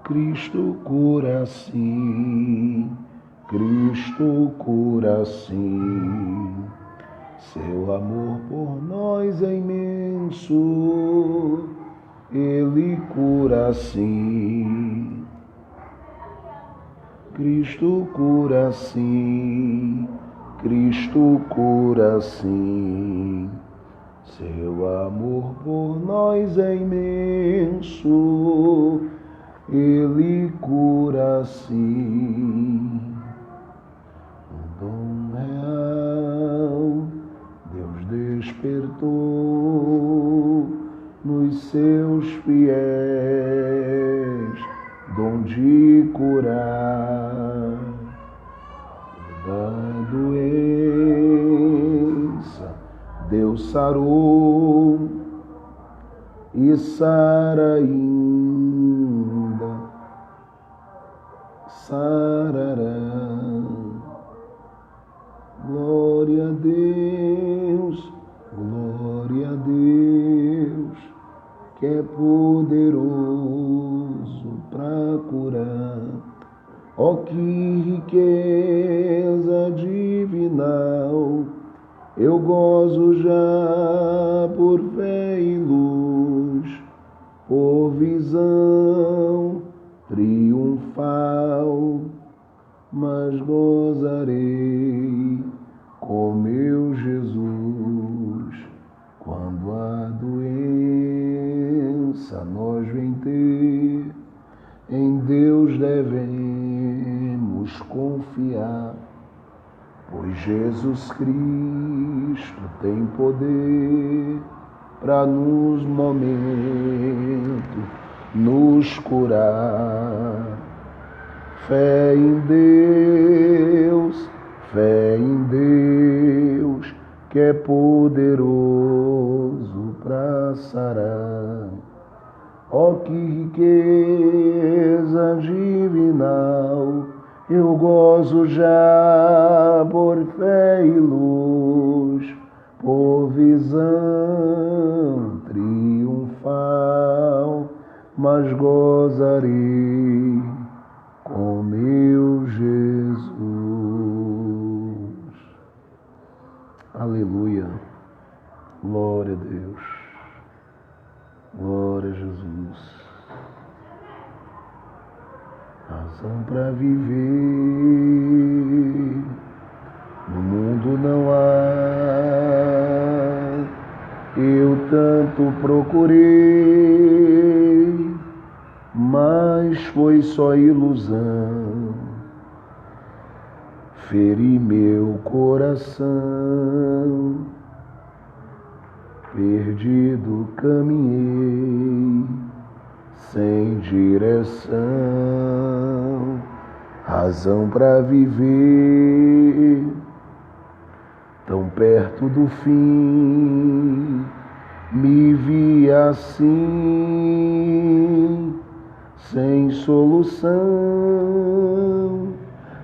Cristo cura sim, Cristo cura sim. Seu amor por nós é imenso, Ele cura sim. Cristo cura sim, Cristo cura sim. Seu amor por nós é imenso, Ele cura sim. Um dom real Deus despertou nos seus fiéis, dom de curar da doença. Deus sarou e sara ainda, sarará. Glória a Deus, glória a Deus, que é poderoso para curar. Ó, que riqueza divinal, eu gozo já por fé e luz, por visão triunfal, mas gozarei com meu Jesus quando a doença nós vem ter. Em Deus devemos confiar, pois Jesus Cristo tem poder para nos momentos nos curar. Fé em Deus, que é poderoso para sarar. Ó, que riqueza divinal, eu gozo já por fé e luz, por visão triunfal, mas gozarei com meu Jesus. Aleluia. Glória a Deus. Glória a Jesus. Razão para viver no mundo não há. Eu tanto procurei, mas foi só ilusão. Feri meu coração, perdido caminhei, sem direção. Razão para viver, tão perto do fim, me vi assim, sem solução,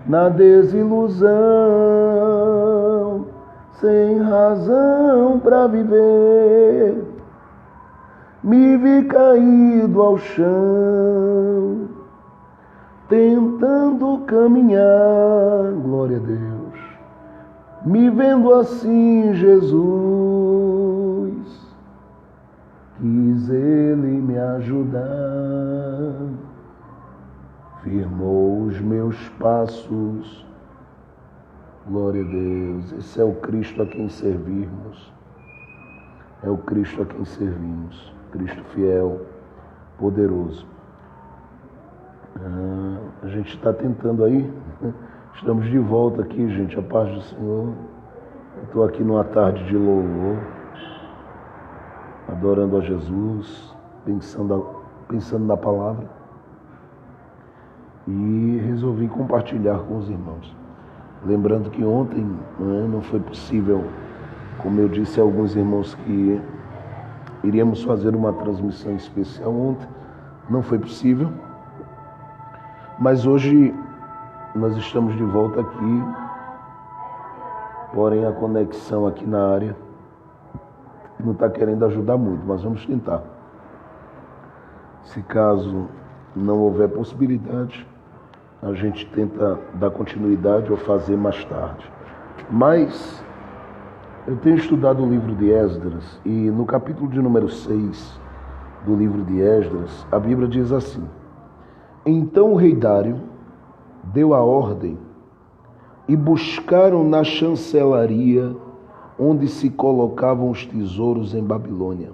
na desilusão, sem razão para viver. Me vi caído ao chão, tentando caminhar, glória a Deus, me vendo assim, Jesus, quis Ele me ajudar, firmou os meus passos, glória a Deus. Esse é o Cristo a quem servirmos, é o Cristo a quem servimos, Cristo fiel, poderoso. A gente está tentando aí, estamos de volta aqui, gente, a paz do Senhor. Eu estou aqui numa tarde de louvor, adorando a Jesus, pensando na palavra, e resolvi compartilhar com os irmãos. Lembrando que ontem não foi possível, como eu disse a alguns irmãos que iríamos fazer uma transmissão especial ontem, não foi possível, mas hoje nós estamos de volta aqui, porém a conexão aqui na área não está querendo ajudar muito, mas vamos tentar. Se caso não houver possibilidade, a gente tenta dar continuidade ou fazer mais tarde. Mas eu tenho estudado o livro de Esdras e no capítulo de número 6 do livro de Esdras, a Bíblia diz assim: Então o rei Dário deu a ordem e buscaram na chancelaria onde se colocavam os tesouros em Babilônia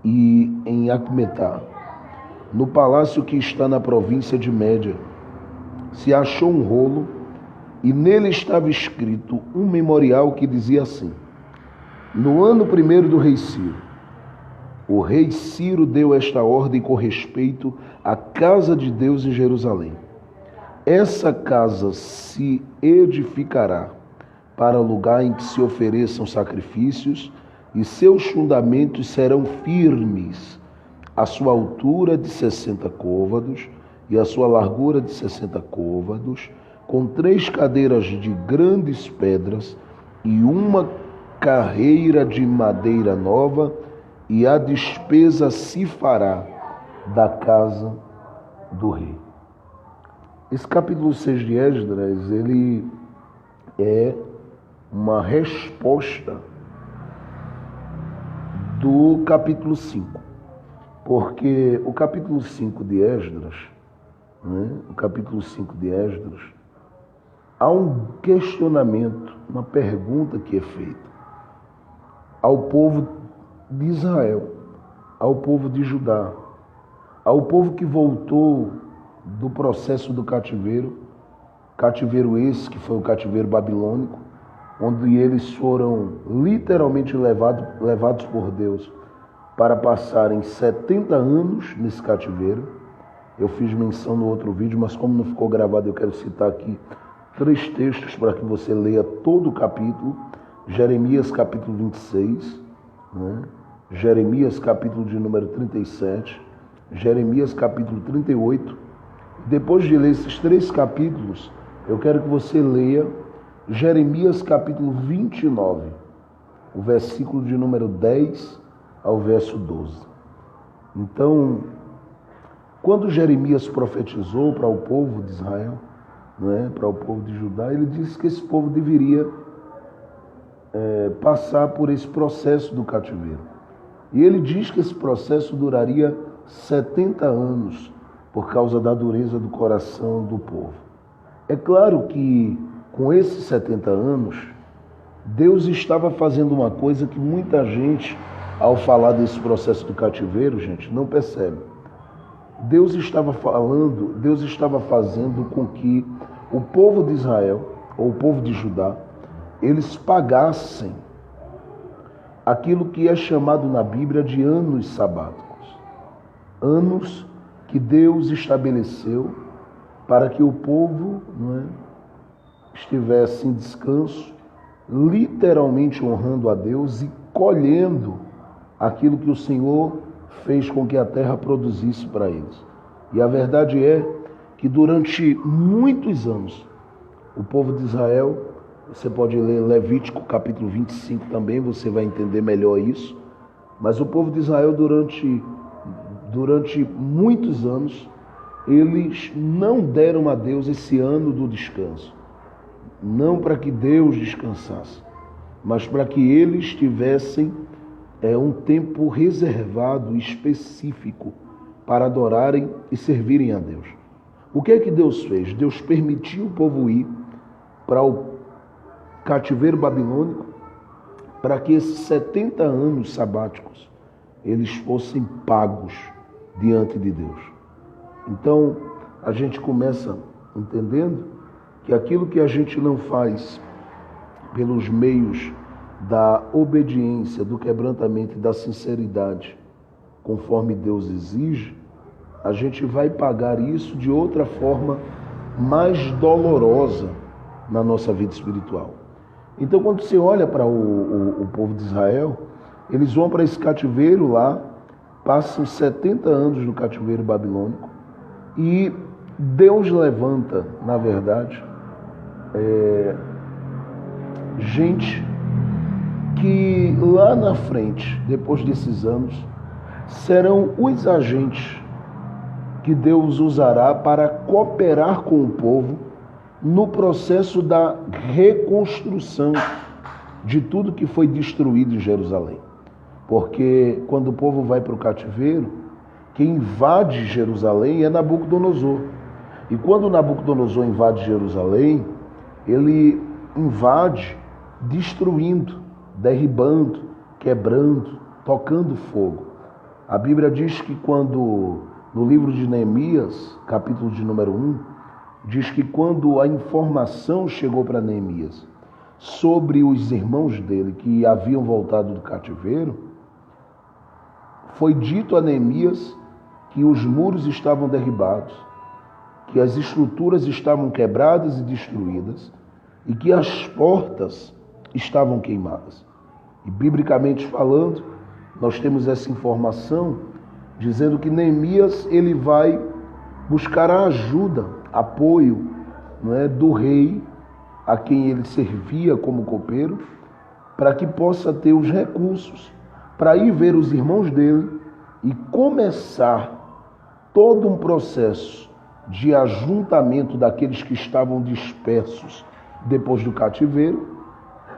e em Acmetá, no palácio que está na província de Média, se achou um rolo e nele estava escrito um memorial que dizia assim: No ano primeiro do rei Ciro, o rei Ciro deu esta ordem com respeito à casa de Deus em Jerusalém. Essa casa se edificará para lugar em que se ofereçam sacrifícios, e seus fundamentos serão firmes, a sua altura de 60 côvados e a sua largura de 60 côvados, com 3 cadeiras de grandes pedras e uma carreira de madeira nova, e a despesa se fará da casa do rei. Esse capítulo 6 de Esdras, ele é uma resposta do capítulo 5, porque o capítulo 5 de Esdras, o capítulo 5 de Esdras, há um questionamento, uma pergunta que é feita ao povo de Israel, ao povo de Judá, ao povo que voltou do processo do cativeiro esse que foi o cativeiro babilônico, onde eles foram literalmente levados por Deus para passarem 70 anos nesse cativeiro. Eu fiz menção no outro vídeo, mas como não ficou gravado, eu quero citar aqui 3 textos para que você leia todo o capítulo. Jeremias capítulo 26, Jeremias capítulo de número 37, Jeremias capítulo 38. Depois de ler esses 3 capítulos, eu quero que você leia Jeremias capítulo 29, o versículo de número 10 ao verso 12. Então, quando Jeremias profetizou para o povo de Israel, para o povo de Judá, ele disse que esse povo deveria passar por esse processo do cativeiro. E ele diz que esse processo duraria 70 anos por causa da dureza do coração do povo. É claro que com esses 70 anos, Deus estava fazendo uma coisa que muita gente, ao falar desse processo do cativeiro, gente, não percebe. Deus estava fazendo com que o povo de Israel, ou o povo de Judá, eles pagassem aquilo que é chamado na Bíblia de anos sabáticos. Anos que Deus estabeleceu para que o povo estivesse em descanso, literalmente honrando a Deus e colhendo aquilo que o Senhor fez com que a terra produzisse para eles. E a verdade é que durante muitos anos, o povo de Israel, você pode ler Levítico capítulo 25 também, você vai entender melhor isso, mas o povo de Israel durante muitos anos, eles não deram a Deus esse ano do descanso. Não para que Deus descansasse, mas para que eles tivessem um tempo reservado, específico, para adorarem e servirem a Deus. O que é que Deus fez? Deus permitiu o povo ir para o cativeiro babilônico, para que esses 70 anos sabáticos, eles fossem pagos diante de Deus. Então, a gente começa entendendo que aquilo que a gente não faz pelos meios da obediência, do quebrantamento e da sinceridade, conforme Deus exige, a gente vai pagar isso de outra forma mais dolorosa na nossa vida espiritual. Então, quando você olha para o povo de Israel, eles vão para esse cativeiro lá, passam 70 anos no cativeiro babilônico, e Deus levanta, na verdade, gente que lá na frente, depois desses anos, serão os agentes que Deus usará para cooperar com o povo no processo da reconstrução de tudo que foi destruído em Jerusalém. Porque quando o povo vai para o cativeiro, quem invade Jerusalém é Nabucodonosor. E quando Nabucodonosor invade Jerusalém, ele invade destruindo, derribando, quebrando, tocando fogo. A Bíblia diz que quando, no livro de Neemias, capítulo de número 1, diz que quando a informação chegou para Neemias sobre os irmãos dele que haviam voltado do cativeiro, foi dito a Neemias que os muros estavam derribados, que as estruturas estavam quebradas e destruídas e que as portas estavam queimadas. E biblicamente falando, nós temos essa informação dizendo que Neemias ele vai buscar a ajuda, apoio, não é, do rei a quem ele servia como copeiro, para que possa ter os recursos para ir ver os irmãos dele e começar todo um processo de ajuntamento daqueles que estavam dispersos depois do cativeiro,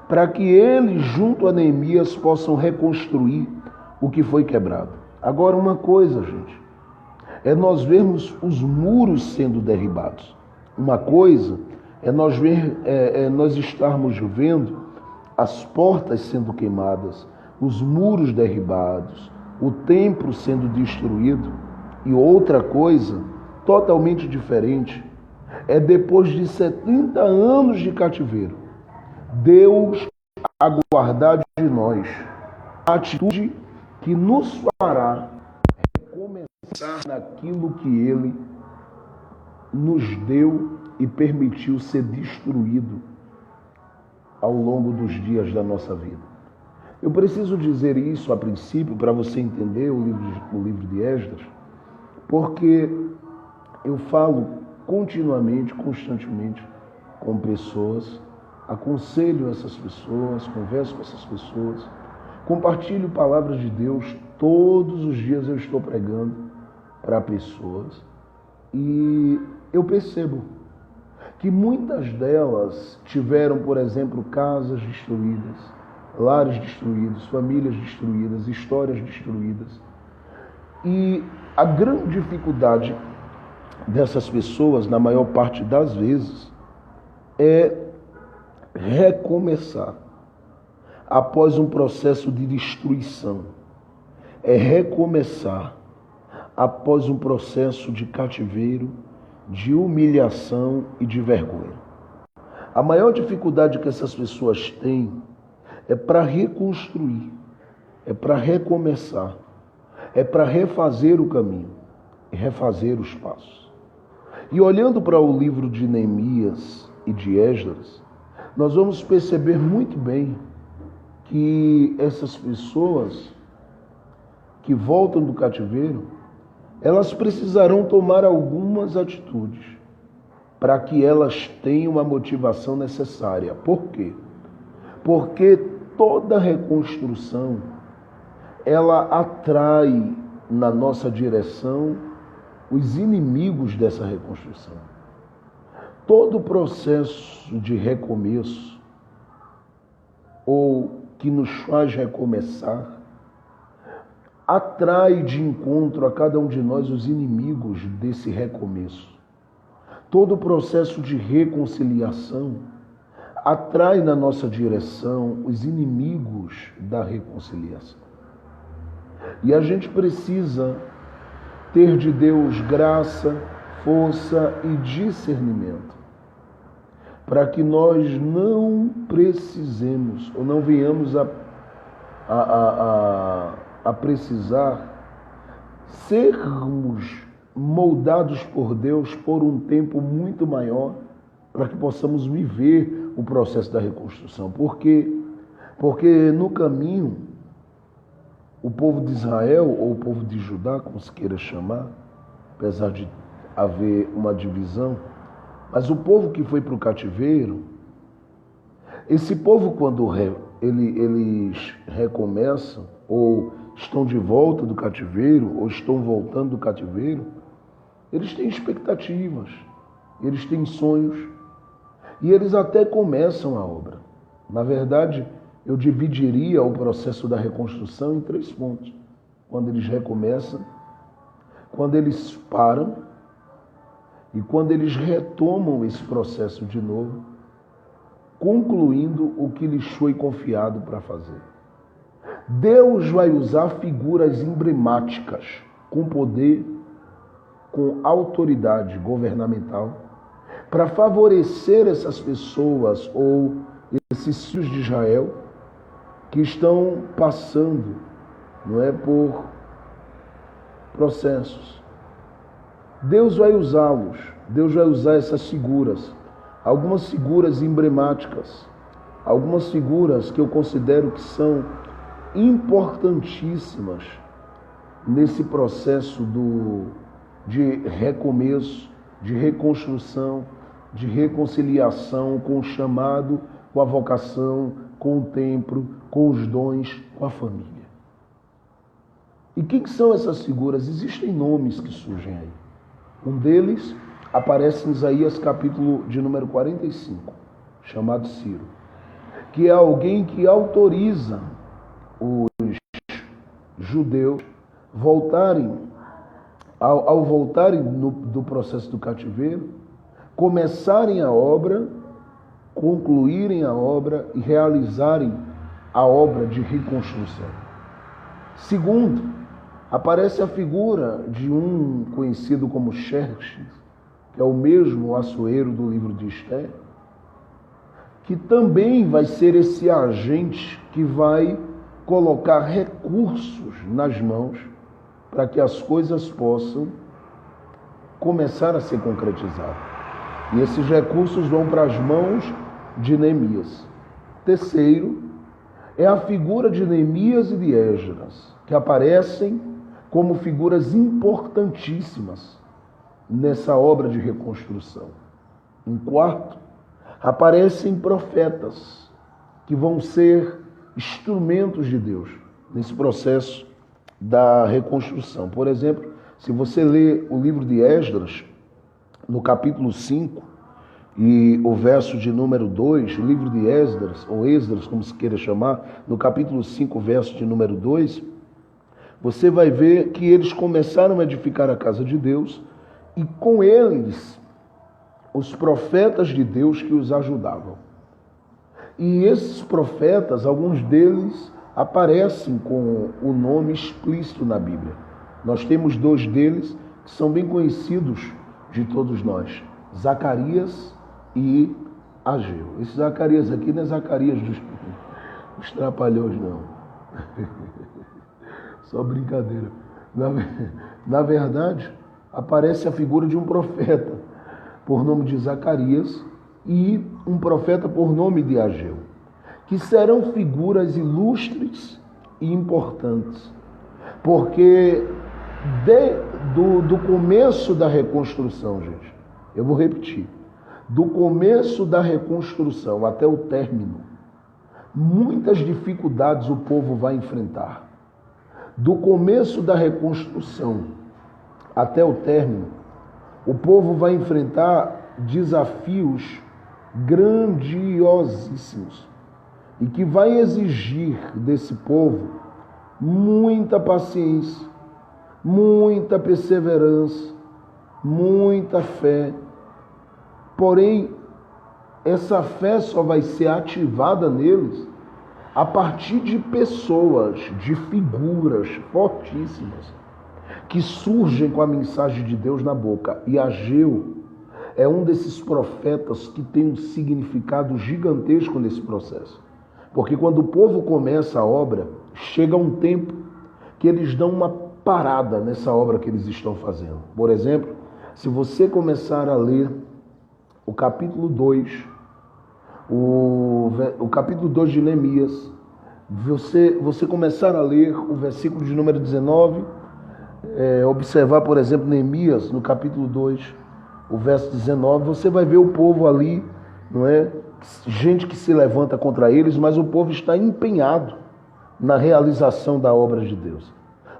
para que eles, junto a Neemias, possam reconstruir o que foi quebrado. Agora, uma coisa, gente, é nós vermos os muros sendo derribados. Uma coisa é nós estarmos vendo as portas sendo queimadas, os muros derribados, o templo sendo destruído. E outra coisa, totalmente diferente, é depois de 70 anos de cativeiro, Deus aguardar de nós a atitude que nos fará recomeçar naquilo que Ele nos deu e permitiu ser destruído ao longo dos dias da nossa vida. Eu preciso dizer isso a princípio para você entender o livro de Esdras, porque eu falo continuamente, constantemente com pessoas, aconselho essas pessoas, converso com essas pessoas, compartilho palavras de Deus, todos os dias eu estou pregando para pessoas e eu percebo que muitas delas tiveram, por exemplo, casas destruídas, lares destruídos, famílias destruídas, histórias destruídas. E a grande dificuldade dessas pessoas, na maior parte das vezes, é recomeçar após um processo de destruição. É recomeçar após um processo de cativeiro, de humilhação e de vergonha. A maior dificuldade que essas pessoas têm é para reconstruir, é para recomeçar, é para refazer o caminho e refazer os passos. E olhando para o livro de Neemias e de Esdras, nós vamos perceber muito bem que essas pessoas que voltam do cativeiro, elas precisarão tomar algumas atitudes para que elas tenham a motivação necessária. Por quê? Porque toda reconstrução, ela atrai na nossa direção os inimigos dessa reconstrução. Todo processo de recomeço, ou que nos faz recomeçar, atrai de encontro a cada um de nós os inimigos desse recomeço. Todo processo de reconciliação atrai na nossa direção os inimigos da reconciliação. E a gente precisa ter de Deus graça, força e discernimento, para que nós não precisemos, ou não venhamos a precisar sermos moldados por Deus por um tempo muito maior, para que possamos viver o processo da reconstrução. Porque no caminho, o povo de Israel, ou o povo de Judá, como se queira chamar, apesar de haver uma divisão, mas o povo que foi para o cativeiro, esse povo, quando eles recomeçam, ou estão de volta do cativeiro, ou estão voltando do cativeiro, Eles têm expectativas, eles têm sonhos e eles até começam a obra. Na verdade, eu dividiria o processo da reconstrução em 3 pontos. Quando eles recomeçam, quando eles param e quando eles retomam esse processo de novo, concluindo o que lhes foi confiado para fazer. Deus vai usar figuras emblemáticas com poder, com autoridade governamental, para favorecer essas pessoas ou esses filhos de Israel que estão passando, não é, por processos. Deus vai usá-los, Deus vai usar essas figuras, algumas figuras emblemáticas, algumas figuras que eu considero que são importantíssimas nesse processo de recomeço, de reconstrução, de reconciliação com o chamado, com a vocação, com o templo, com os dons, com a família. E quem são essas figuras? Existem nomes que surgem aí. Um deles aparece em Isaías capítulo de número 45, chamado Ciro, que é alguém que autoriza os judeus ao voltarem do processo do cativeiro, começarem a obra, concluírem a obra e realizarem a obra de reconstrução. Segundo, aparece a figura de um conhecido como Xerxes, que é o mesmo açoeiro do livro de Esther, que também vai ser esse agente que vai colocar recursos nas mãos para que as coisas possam começar a ser concretizadas. E esses recursos vão para as mãos de Neemias. Terceiro, é a figura de Neemias e de Esdras, que aparecem como figuras importantíssimas nessa obra de reconstrução. Em quarto, aparecem profetas, que vão ser instrumentos de Deus nesse processo da reconstrução. Por exemplo, se você ler o livro de Esdras, no capítulo 5, e o verso de número 2, o livro de Esdras, ou Esdras, como se queira chamar, no capítulo 5, verso de número 2, você vai ver que eles começaram a edificar a casa de Deus e com eles os profetas de Deus que os ajudavam. E esses profetas, alguns deles aparecem com o nome explícito na Bíblia. Nós temos 2 deles que são bem conhecidos de todos nós, Zacarias e Ageu. Esse Zacarias aqui não é Zacarias dos Trapalhões, não. Só brincadeira. Na verdade, aparece a figura de um profeta por nome de Zacarias e um profeta por nome de Ageu, que serão figuras ilustres e importantes, porque do começo da reconstrução, gente, eu vou repetir, do começo da reconstrução até o término, muitas dificuldades o povo vai enfrentar. Do começo da reconstrução até o término, o povo vai enfrentar desafios grandiosíssimos e que vai exigir desse povo muita paciência, muita perseverança, muita fé. Porém, essa fé só vai ser ativada neles a partir de pessoas, de figuras fortíssimas, que surgem com a mensagem de Deus na boca. E Ageu é um desses profetas que tem um significado gigantesco nesse processo. Porque quando o povo começa a obra, chega um tempo que eles dão uma parada nessa obra que eles estão fazendo. Por exemplo, se você começar a ler o capítulo 2, o capítulo 2 de Neemias, você começar a ler o versículo de número 19, observar, por exemplo, Neemias, no capítulo 2, o verso 19, você vai ver o povo ali, não é? Gente que se levanta contra eles, mas o povo está empenhado na realização da obra de Deus.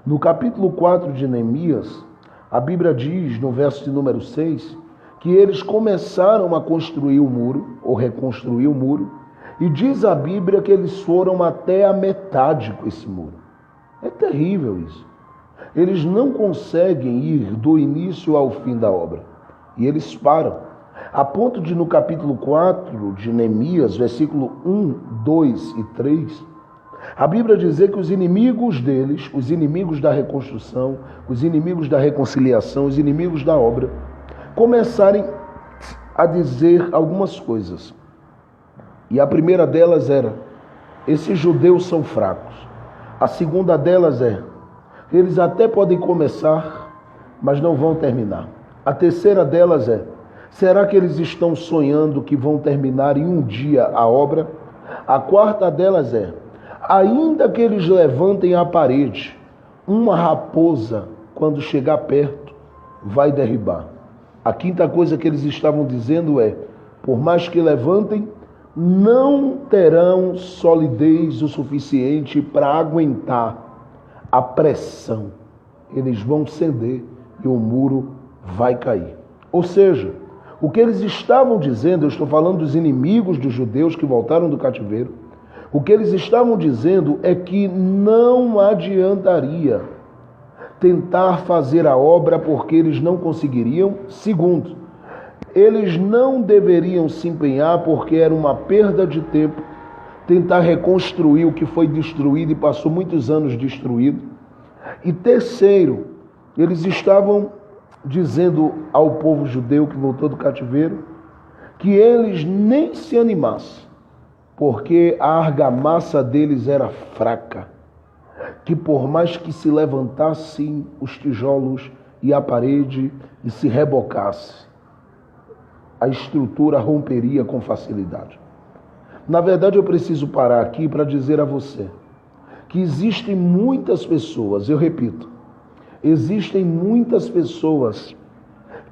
No capítulo 4 de Neemias, A Bíblia diz, no verso de número 6, que eles começaram a construir o muro, ou reconstruir o muro, e diz a Bíblia que eles foram até a metade com esse muro. É terrível isso. Eles não conseguem ir do início ao fim da obra. E eles param. A ponto de, no capítulo 4 de Neemias, versículo 1, 2 e 3, a Bíblia dizer que os inimigos deles, os inimigos da reconstrução, os inimigos da reconciliação, os inimigos da obra, começarem a dizer algumas coisas. E a primeira delas era: esses judeus são fracos. A segunda delas é: eles até podem começar, mas não vão terminar. A terceira delas é: será que eles estão sonhando que vão terminar em um dia a obra? A quarta delas é: ainda que eles levantem a parede, uma raposa, quando chegar perto, vai derribar. A quinta coisa que eles estavam dizendo é: por mais que levantem, não terão solidez o suficiente para aguentar a pressão. Eles vão ceder e o muro vai cair. Ou seja, o que eles estavam dizendo, eu estou falando dos inimigos dos judeus que voltaram do cativeiro, o que eles estavam dizendo é que não adiantaria tentar fazer a obra porque eles não conseguiriam. Segundo, eles não deveriam se empenhar porque era uma perda de tempo tentar reconstruir o que foi destruído e passou muitos anos destruído. E terceiro, eles estavam dizendo ao povo judeu que voltou do cativeiro que eles nem se animassem, porque a argamassa deles era fraca, que por mais que se levantassem os tijolos e a parede e se rebocasse, a estrutura romperia com facilidade. Na verdade, eu preciso parar aqui para dizer a você que existem muitas pessoas, eu repito, existem muitas pessoas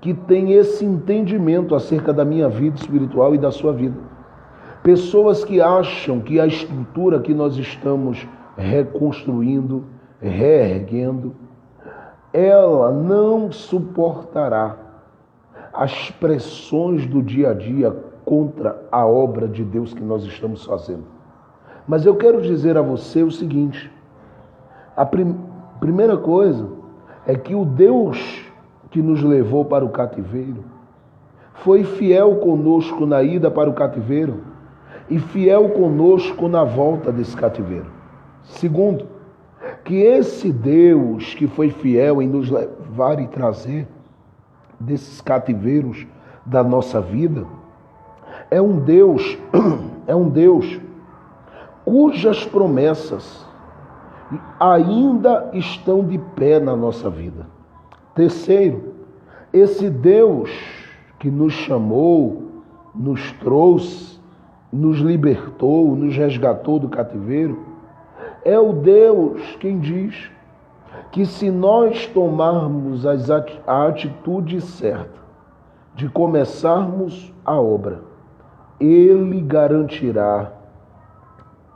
que têm esse entendimento acerca da minha vida espiritual e da sua vida. Pessoas que acham que a estrutura que nós estamos reconstruindo, reerguendo, ela não suportará as pressões do dia a dia contra a obra de Deus que nós estamos fazendo. Mas eu quero dizer a você o seguinte: a primeira coisa é que o Deus que nos levou para o cativeiro foi fiel conosco na ida para o cativeiro e fiel conosco na volta desse cativeiro. Segundo, que esse Deus que foi fiel em nos levar e trazer desses cativeiros da nossa vida é um Deus cujas promessas ainda estão de pé na nossa vida. Terceiro, esse Deus que nos chamou, nos trouxe, nos libertou, nos resgatou do cativeiro, é o Deus quem diz que se nós tomarmos a atitude certa de começarmos a obra, Ele garantirá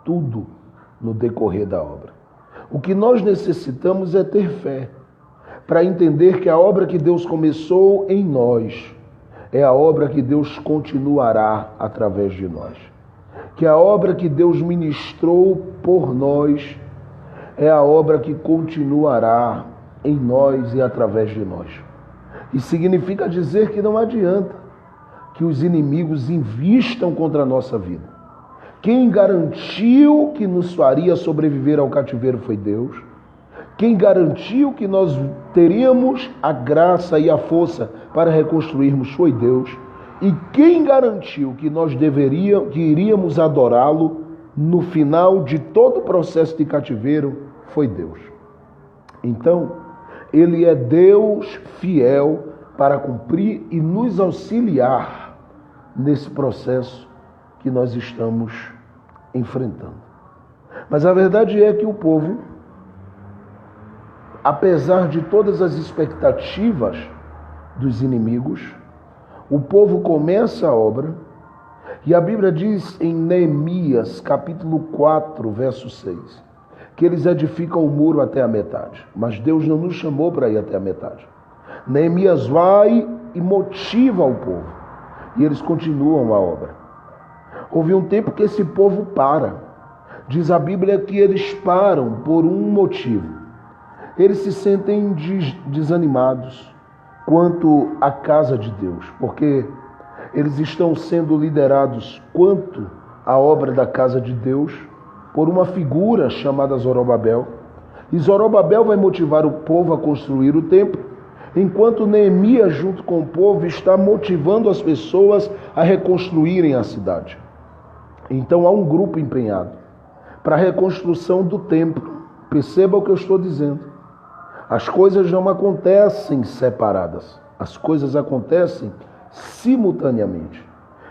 tudo no decorrer da obra. O que nós necessitamos é ter fé para entender que a obra que Deus começou em nós é a obra que Deus continuará através de nós. Que a obra que Deus ministrou por nós é a obra que continuará em nós e através de nós. E significa dizer que não adianta que os inimigos invistam contra a nossa vida. Quem garantiu que nos faria sobreviver ao cativeiro foi Deus. Quem garantiu que nós teríamos a graça e a força para reconstruirmos foi Deus. E quem garantiu que nós iríamos adorá-lo no final de todo o processo de cativeiro foi Deus. Então, Ele é Deus fiel para cumprir e nos auxiliar nesse processo que nós estamos enfrentando. Mas a verdade é que o povo, apesar de todas as expectativas dos inimigos, o povo começa a obra, e a Bíblia diz em Neemias, capítulo 4, verso 6, que eles edificam o muro até a metade. Mas Deus não nos chamou para ir até a metade. Neemias vai e motiva o povo. E eles continuam a obra. Houve um tempo que esse povo para. Diz a Bíblia que eles param por um motivo. Eles se sentem desanimados quanto à casa de Deus, porque eles estão sendo liderados quanto à obra da casa de Deus por uma figura chamada Zorobabel. E Zorobabel vai motivar o povo a construir o templo, enquanto Neemias, junto com o povo, está motivando as pessoas a reconstruírem a cidade. Então há um grupo empenhado para a reconstrução do templo. Perceba o que eu estou dizendo. As coisas não acontecem separadas. As coisas acontecem simultaneamente.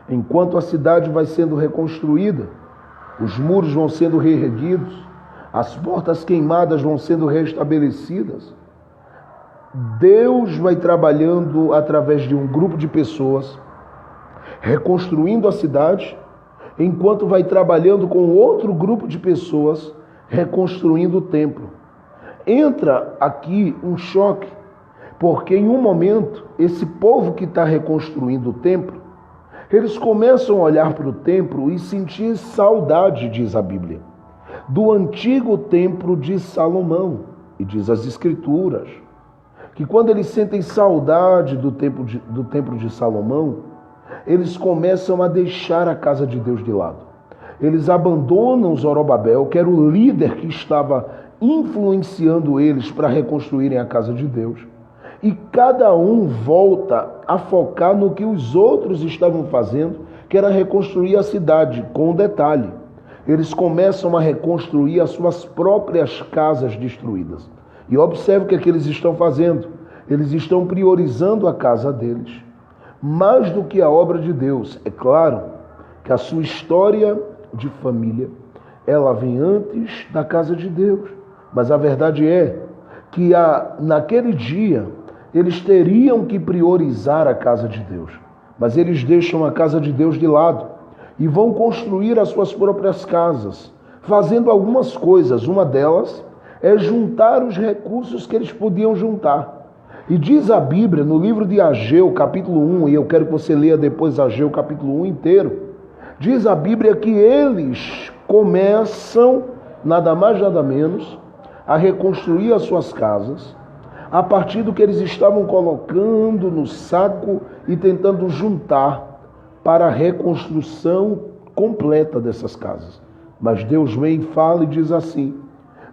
Enquanto a cidade vai sendo reconstruída, os muros vão sendo reerguidos, as portas queimadas vão sendo restabelecidas, Deus vai trabalhando através de um grupo de pessoas, reconstruindo a cidade, enquanto vai trabalhando com outro grupo de pessoas, reconstruindo o templo. Entra aqui um choque, porque em um momento, esse povo que está reconstruindo o templo, eles começam a olhar para o templo e sentir saudade, diz a Bíblia, do antigo templo de Salomão. E diz as Escrituras que quando eles sentem saudade do templo de Salomão, eles começam a deixar a casa de Deus de lado. Eles abandonam Zorobabel, que era o líder que estava influenciando eles para reconstruírem a casa de Deus. E cada um volta a focar no que os outros estavam fazendo, que era reconstruir a cidade, com um detalhe. Eles começam a reconstruir as suas próprias casas destruídas. E observe o que é que eles estão fazendo. Eles estão priorizando a casa deles, mais do que a obra de Deus. É claro que a sua história de família, ela vem antes da casa de Deus. Mas a verdade é que naquele dia, eles teriam que priorizar a casa de Deus. Mas eles deixam a casa de Deus de lado e vão construir as suas próprias casas, fazendo algumas coisas. Uma delas é juntar os recursos que eles podiam juntar. E diz a Bíblia, no livro de Ageu, capítulo 1, e eu quero que você leia depois Ageu, capítulo 1 inteiro, diz a Bíblia que eles começam, nada mais nada menos, a reconstruir as suas casas, a partir do que eles estavam colocando no saco e tentando juntar para a reconstrução completa dessas casas. Mas Deus vem e fala e diz assim: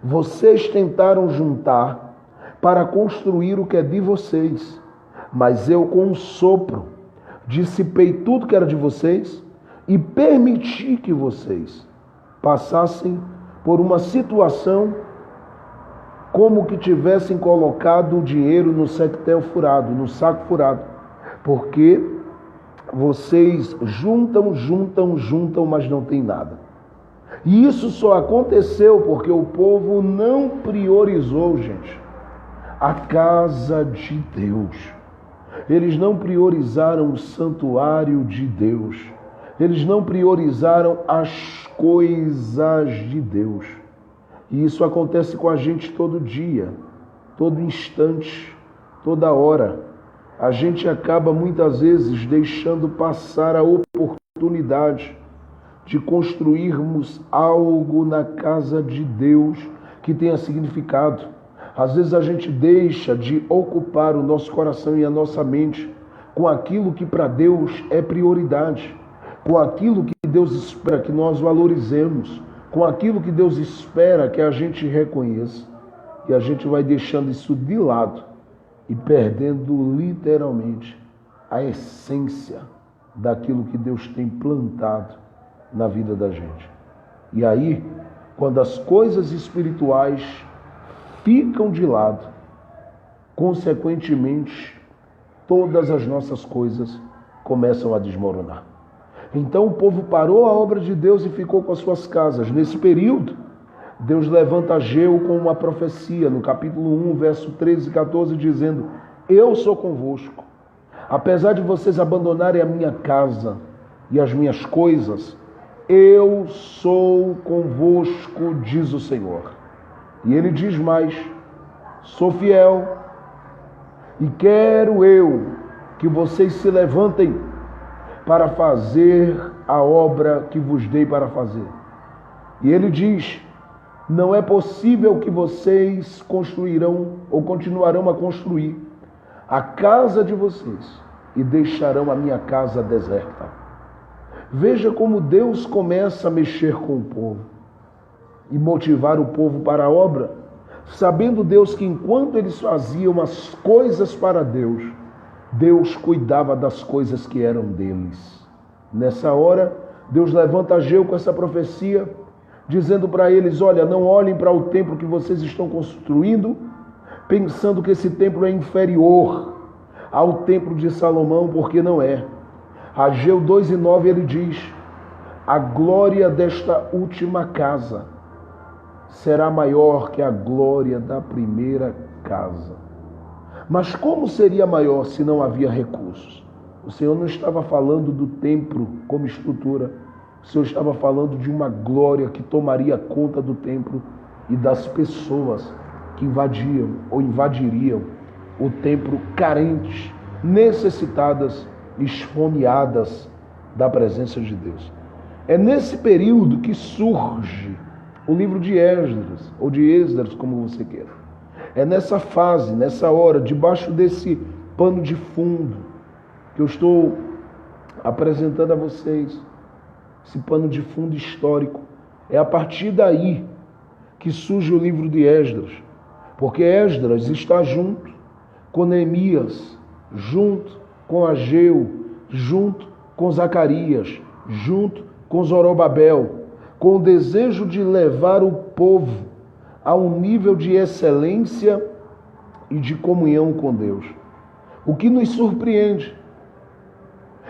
vocês tentaram juntar para construir o que é de vocês, mas eu com um sopro dissipei tudo que era de vocês e permiti que vocês passassem por uma situação como que tivessem colocado o dinheiro no sectel furado, no saco furado, porque vocês juntam, mas não tem nada. E isso só aconteceu porque o povo não priorizou, gente, a casa de Deus. Eles não priorizaram o santuário de Deus. Eles não priorizaram as coisas de Deus. E isso acontece com a gente todo dia, todo instante, toda hora. A gente acaba muitas vezes deixando passar a oportunidade de construirmos algo na casa de Deus que tenha significado. Às vezes a gente deixa de ocupar o nosso coração e a nossa mente com aquilo que para Deus é prioridade, com aquilo que Deus espera que nós valorizemos, com aquilo que Deus espera que a gente reconheça. E a gente vai deixando isso de lado e perdendo literalmente a essência daquilo que Deus tem plantado na vida da gente. E aí, quando as coisas espirituais ficam de lado, consequentemente, todas as nossas coisas começam a desmoronar. Então o povo parou a obra de Deus e ficou com as suas casas. Nesse período, Deus levanta Ageu com uma profecia, no capítulo 1, verso 13 e 14, dizendo: eu sou convosco. Apesar de vocês abandonarem a minha casa e as minhas coisas, eu sou convosco, diz o Senhor. E ele diz mais: sou fiel, E quero eu que vocês se levantem para fazer a obra que vos dei para fazer. E ele diz: não é possível que vocês construirão ou continuarão a construir a casa de vocês e deixarão a minha casa deserta. Veja como Deus começa a mexer com o povo e motivar o povo para a obra, sabendo Deus que enquanto eles faziam as coisas para Deus, Deus cuidava das coisas que eram deles. Nessa hora, Deus levanta Ageu com essa profecia, dizendo para eles: olha, não olhem para o templo que vocês estão construindo, pensando que esse templo é inferior ao templo de Salomão, porque não é. Ageu 2:9 ele diz: a glória desta última casa será maior que a glória da primeira casa. Mas como seria maior se não havia recursos? O Senhor não estava falando do templo como estrutura, o Senhor estava falando de uma glória que tomaria conta do templo e das pessoas que invadiam ou invadiriam o templo carentes, necessitadas, esfomeadas da presença de Deus. É nesse período que surge o livro de Esdras, ou de Esdras, como você queira. É nessa fase, nessa hora, debaixo desse pano de fundo que eu estou apresentando a vocês, esse pano de fundo histórico. É a partir daí que surge o livro de Esdras, porque Esdras está junto com Neemias, junto com Ageu, junto com Zacarias, junto com Zorobabel, com o desejo de levar o povo a um nível de excelência e de comunhão com Deus. O que nos surpreende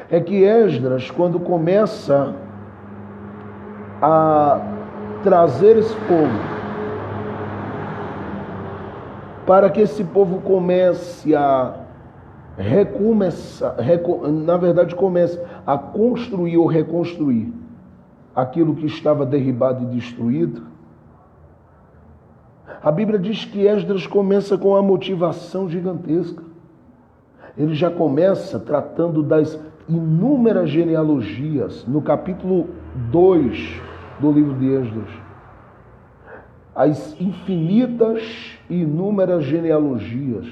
é que Esdras, quando começa a trazer esse povo, para que esse povo comece a comece a construir ou reconstruir aquilo que estava derribado e destruído. A Bíblia diz que Esdras começa com uma motivação gigantesca. Ele já começa tratando das inúmeras genealogias, no capítulo 2 do livro de Esdras. As infinitas e inúmeras genealogias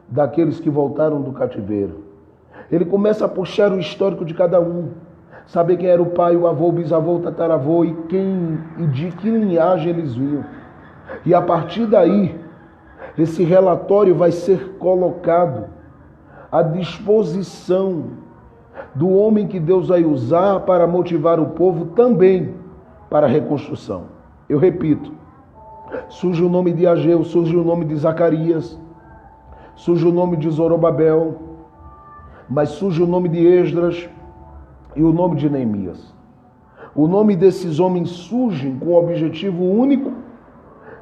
daqueles que voltaram do cativeiro. Ele começa a puxar o histórico de cada um, saber quem era o pai, o avô, o bisavô, o tataravô e de que linhagem eles vinham. E a partir daí, esse relatório vai ser colocado à disposição do homem que Deus vai usar para motivar o povo também para a reconstrução. Eu repito, surge o nome de Ageu, surge o nome de Zacarias, surge o nome de Zorobabel, mas surge o nome de Esdras e o nome de Neemias. O nome desses homens surgem com o objetivo único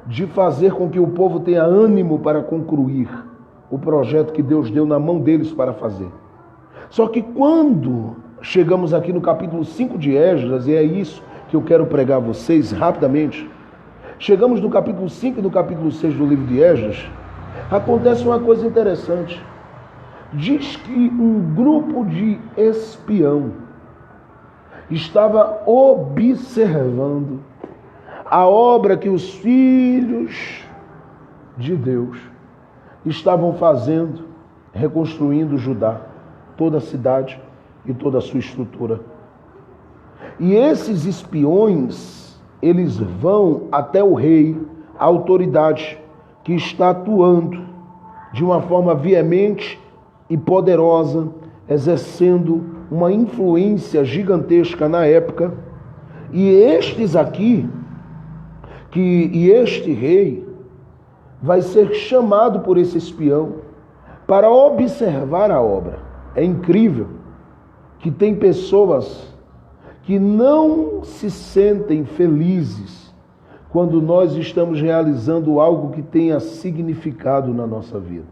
de fazer com que o povo tenha ânimo para concluir o projeto que Deus deu na mão deles para fazer. Só que quando chegamos aqui no capítulo 5 de Esdras, e é isso que eu quero pregar a vocês rapidamente, chegamos no capítulo 5 e no capítulo 6 do livro de Esdras, acontece uma coisa interessante. Diz que um grupo de espião estava observando a obra que os filhos de Deus estavam fazendo, reconstruindo Judá, toda a cidade e toda a sua estrutura. E esses espiões, eles vão até o rei, a autoridade que está atuando de uma forma veemente e poderosa, exercendo uma influência gigantesca na época. E estes aqui, este rei, vai ser chamado por esse espião para observar a obra. É incrível que tem pessoas que não se sentem felizes quando nós estamos realizando algo que tenha significado na nossa vida.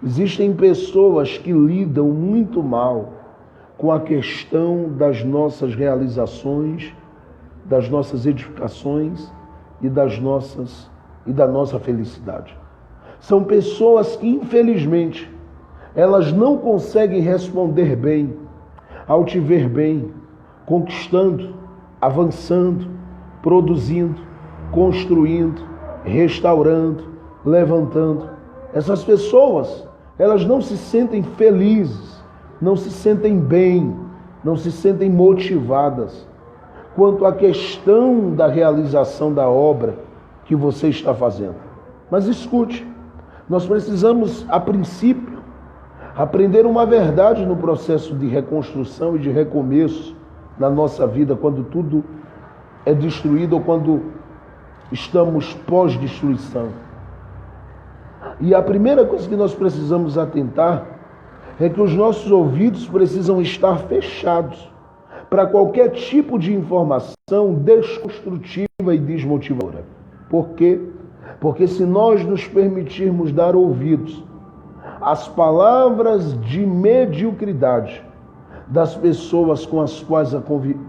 Existem pessoas que lidam muito mal com a questão das nossas realizações, das nossas edificações e da nossa felicidade. São pessoas que, infelizmente, elas não conseguem responder bem ao te ver bem, conquistando, avançando, produzindo, construindo, restaurando, levantando. Essas pessoas, elas não se sentem felizes, não se sentem bem, não se sentem motivadas quanto à questão da realização da obra que você está fazendo. Mas escute, nós precisamos, a princípio, aprender uma verdade no processo de reconstrução e de recomeço na nossa vida, quando tudo é destruído ou quando estamos pós-destruição. E a primeira coisa que nós precisamos atentar é que os nossos ouvidos precisam estar fechados para qualquer tipo de informação desconstrutiva e desmotivadora. Por quê? Porque se nós nos permitirmos dar ouvidos às palavras de mediocridade das pessoas com as quais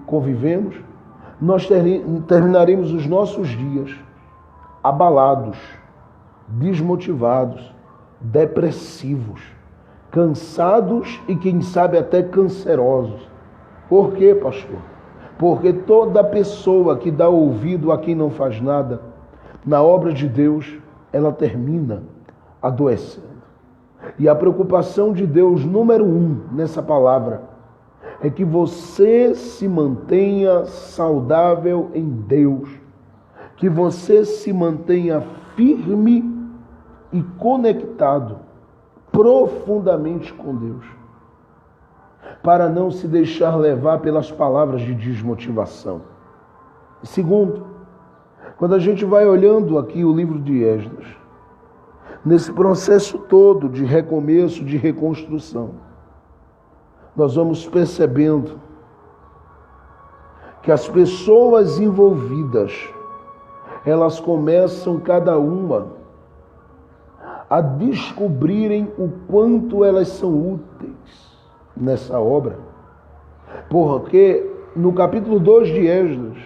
convivemos, nós terminaremos os nossos dias abalados, desmotivados, depressivos, cansados e, quem sabe, até cancerosos. Por quê, pastor? Porque toda pessoa que dá ouvido a quem não faz nada na obra de Deus, ela termina adoecendo. E a preocupação de Deus, número 1 nessa palavra, é que você se mantenha saudável em Deus, que você se mantenha firme e conectado profundamente com Deus, para não se deixar levar pelas palavras de desmotivação. E segundo, quando a gente vai olhando aqui o livro de Esdras, nesse processo todo de recomeço, de reconstrução, nós vamos percebendo que as pessoas envolvidas, elas começam cada uma a descobrirem o quanto elas são úteis nessa obra. Porque no capítulo 2 de Esdras,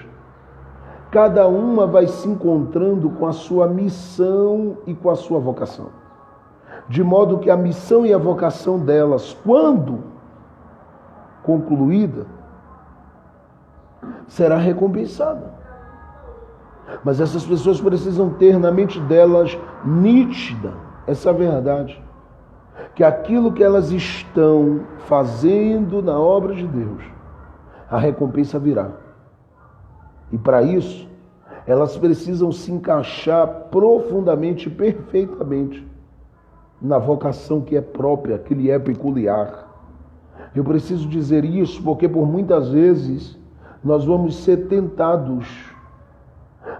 cada uma vai se encontrando com a sua missão e com a sua vocação. De modo que a missão e a vocação delas, quando concluída, será recompensada. Mas essas pessoas precisam ter na mente delas nítida essa verdade, que aquilo que elas estão fazendo na obra de Deus, a recompensa virá. E para isso, elas precisam se encaixar profundamente e perfeitamente na vocação que é própria, que lhe é peculiar. Eu preciso dizer isso porque por muitas vezes nós vamos ser tentados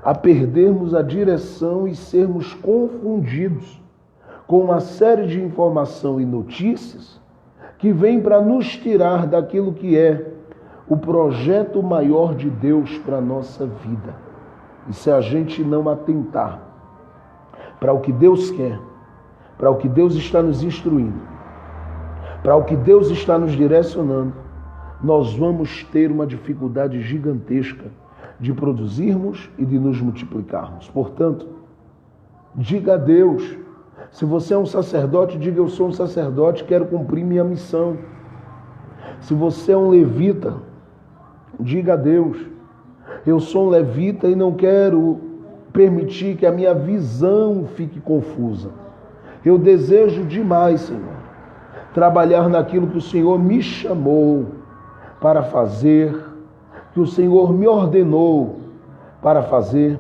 a perdermos a direção e sermos confundidos com uma série de informação e notícias que vêm para nos tirar daquilo que é o projeto maior de Deus para a nossa vida. E se a gente não atentar para o que Deus quer, para o que Deus está nos instruindo, para o que Deus está nos direcionando, nós vamos ter uma dificuldade gigantesca de produzirmos e de nos multiplicarmos. Portanto, diga a Deus, se você é um sacerdote, diga: eu sou um sacerdote, quero cumprir minha missão. Se você é um levita, diga a Deus: eu sou um levita e não quero permitir que a minha visão fique confusa. Eu desejo demais, Senhor, trabalhar naquilo que o Senhor me chamou para fazer, que o Senhor me ordenou para fazer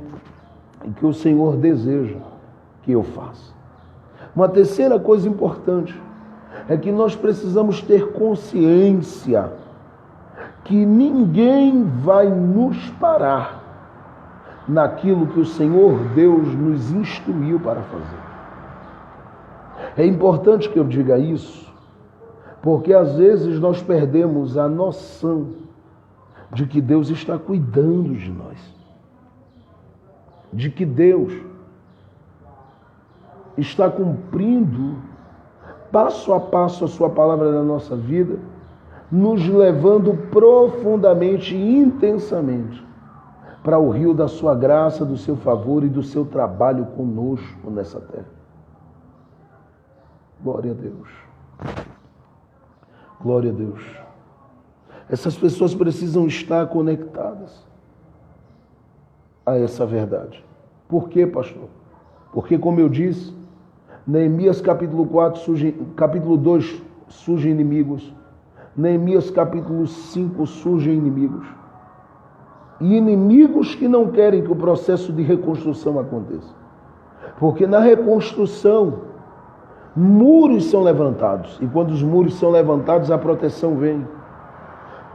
e que o Senhor deseja que eu faça. Uma terceira coisa importante é que nós precisamos ter consciência que ninguém vai nos parar naquilo que o Senhor Deus nos instruiu para fazer. É importante que eu diga isso, porque às vezes nós perdemos a noção de que Deus está cuidando de nós, de que Deus está cumprindo passo a passo a sua palavra na nossa vida, nos levando profundamente e intensamente para o rio da sua graça, do seu favor e do seu trabalho conosco nessa terra. Glória a Deus. Glória a Deus. Essas pessoas precisam estar conectadas a essa verdade. Por quê, pastor? Porque, como eu disse, Neemias capítulo 2 surgem inimigos. Neemias capítulo 5 surgem inimigos. E inimigos que não querem que o processo de reconstrução aconteça. Porque na reconstrução, muros são levantados. E quando os muros são levantados, a proteção vem.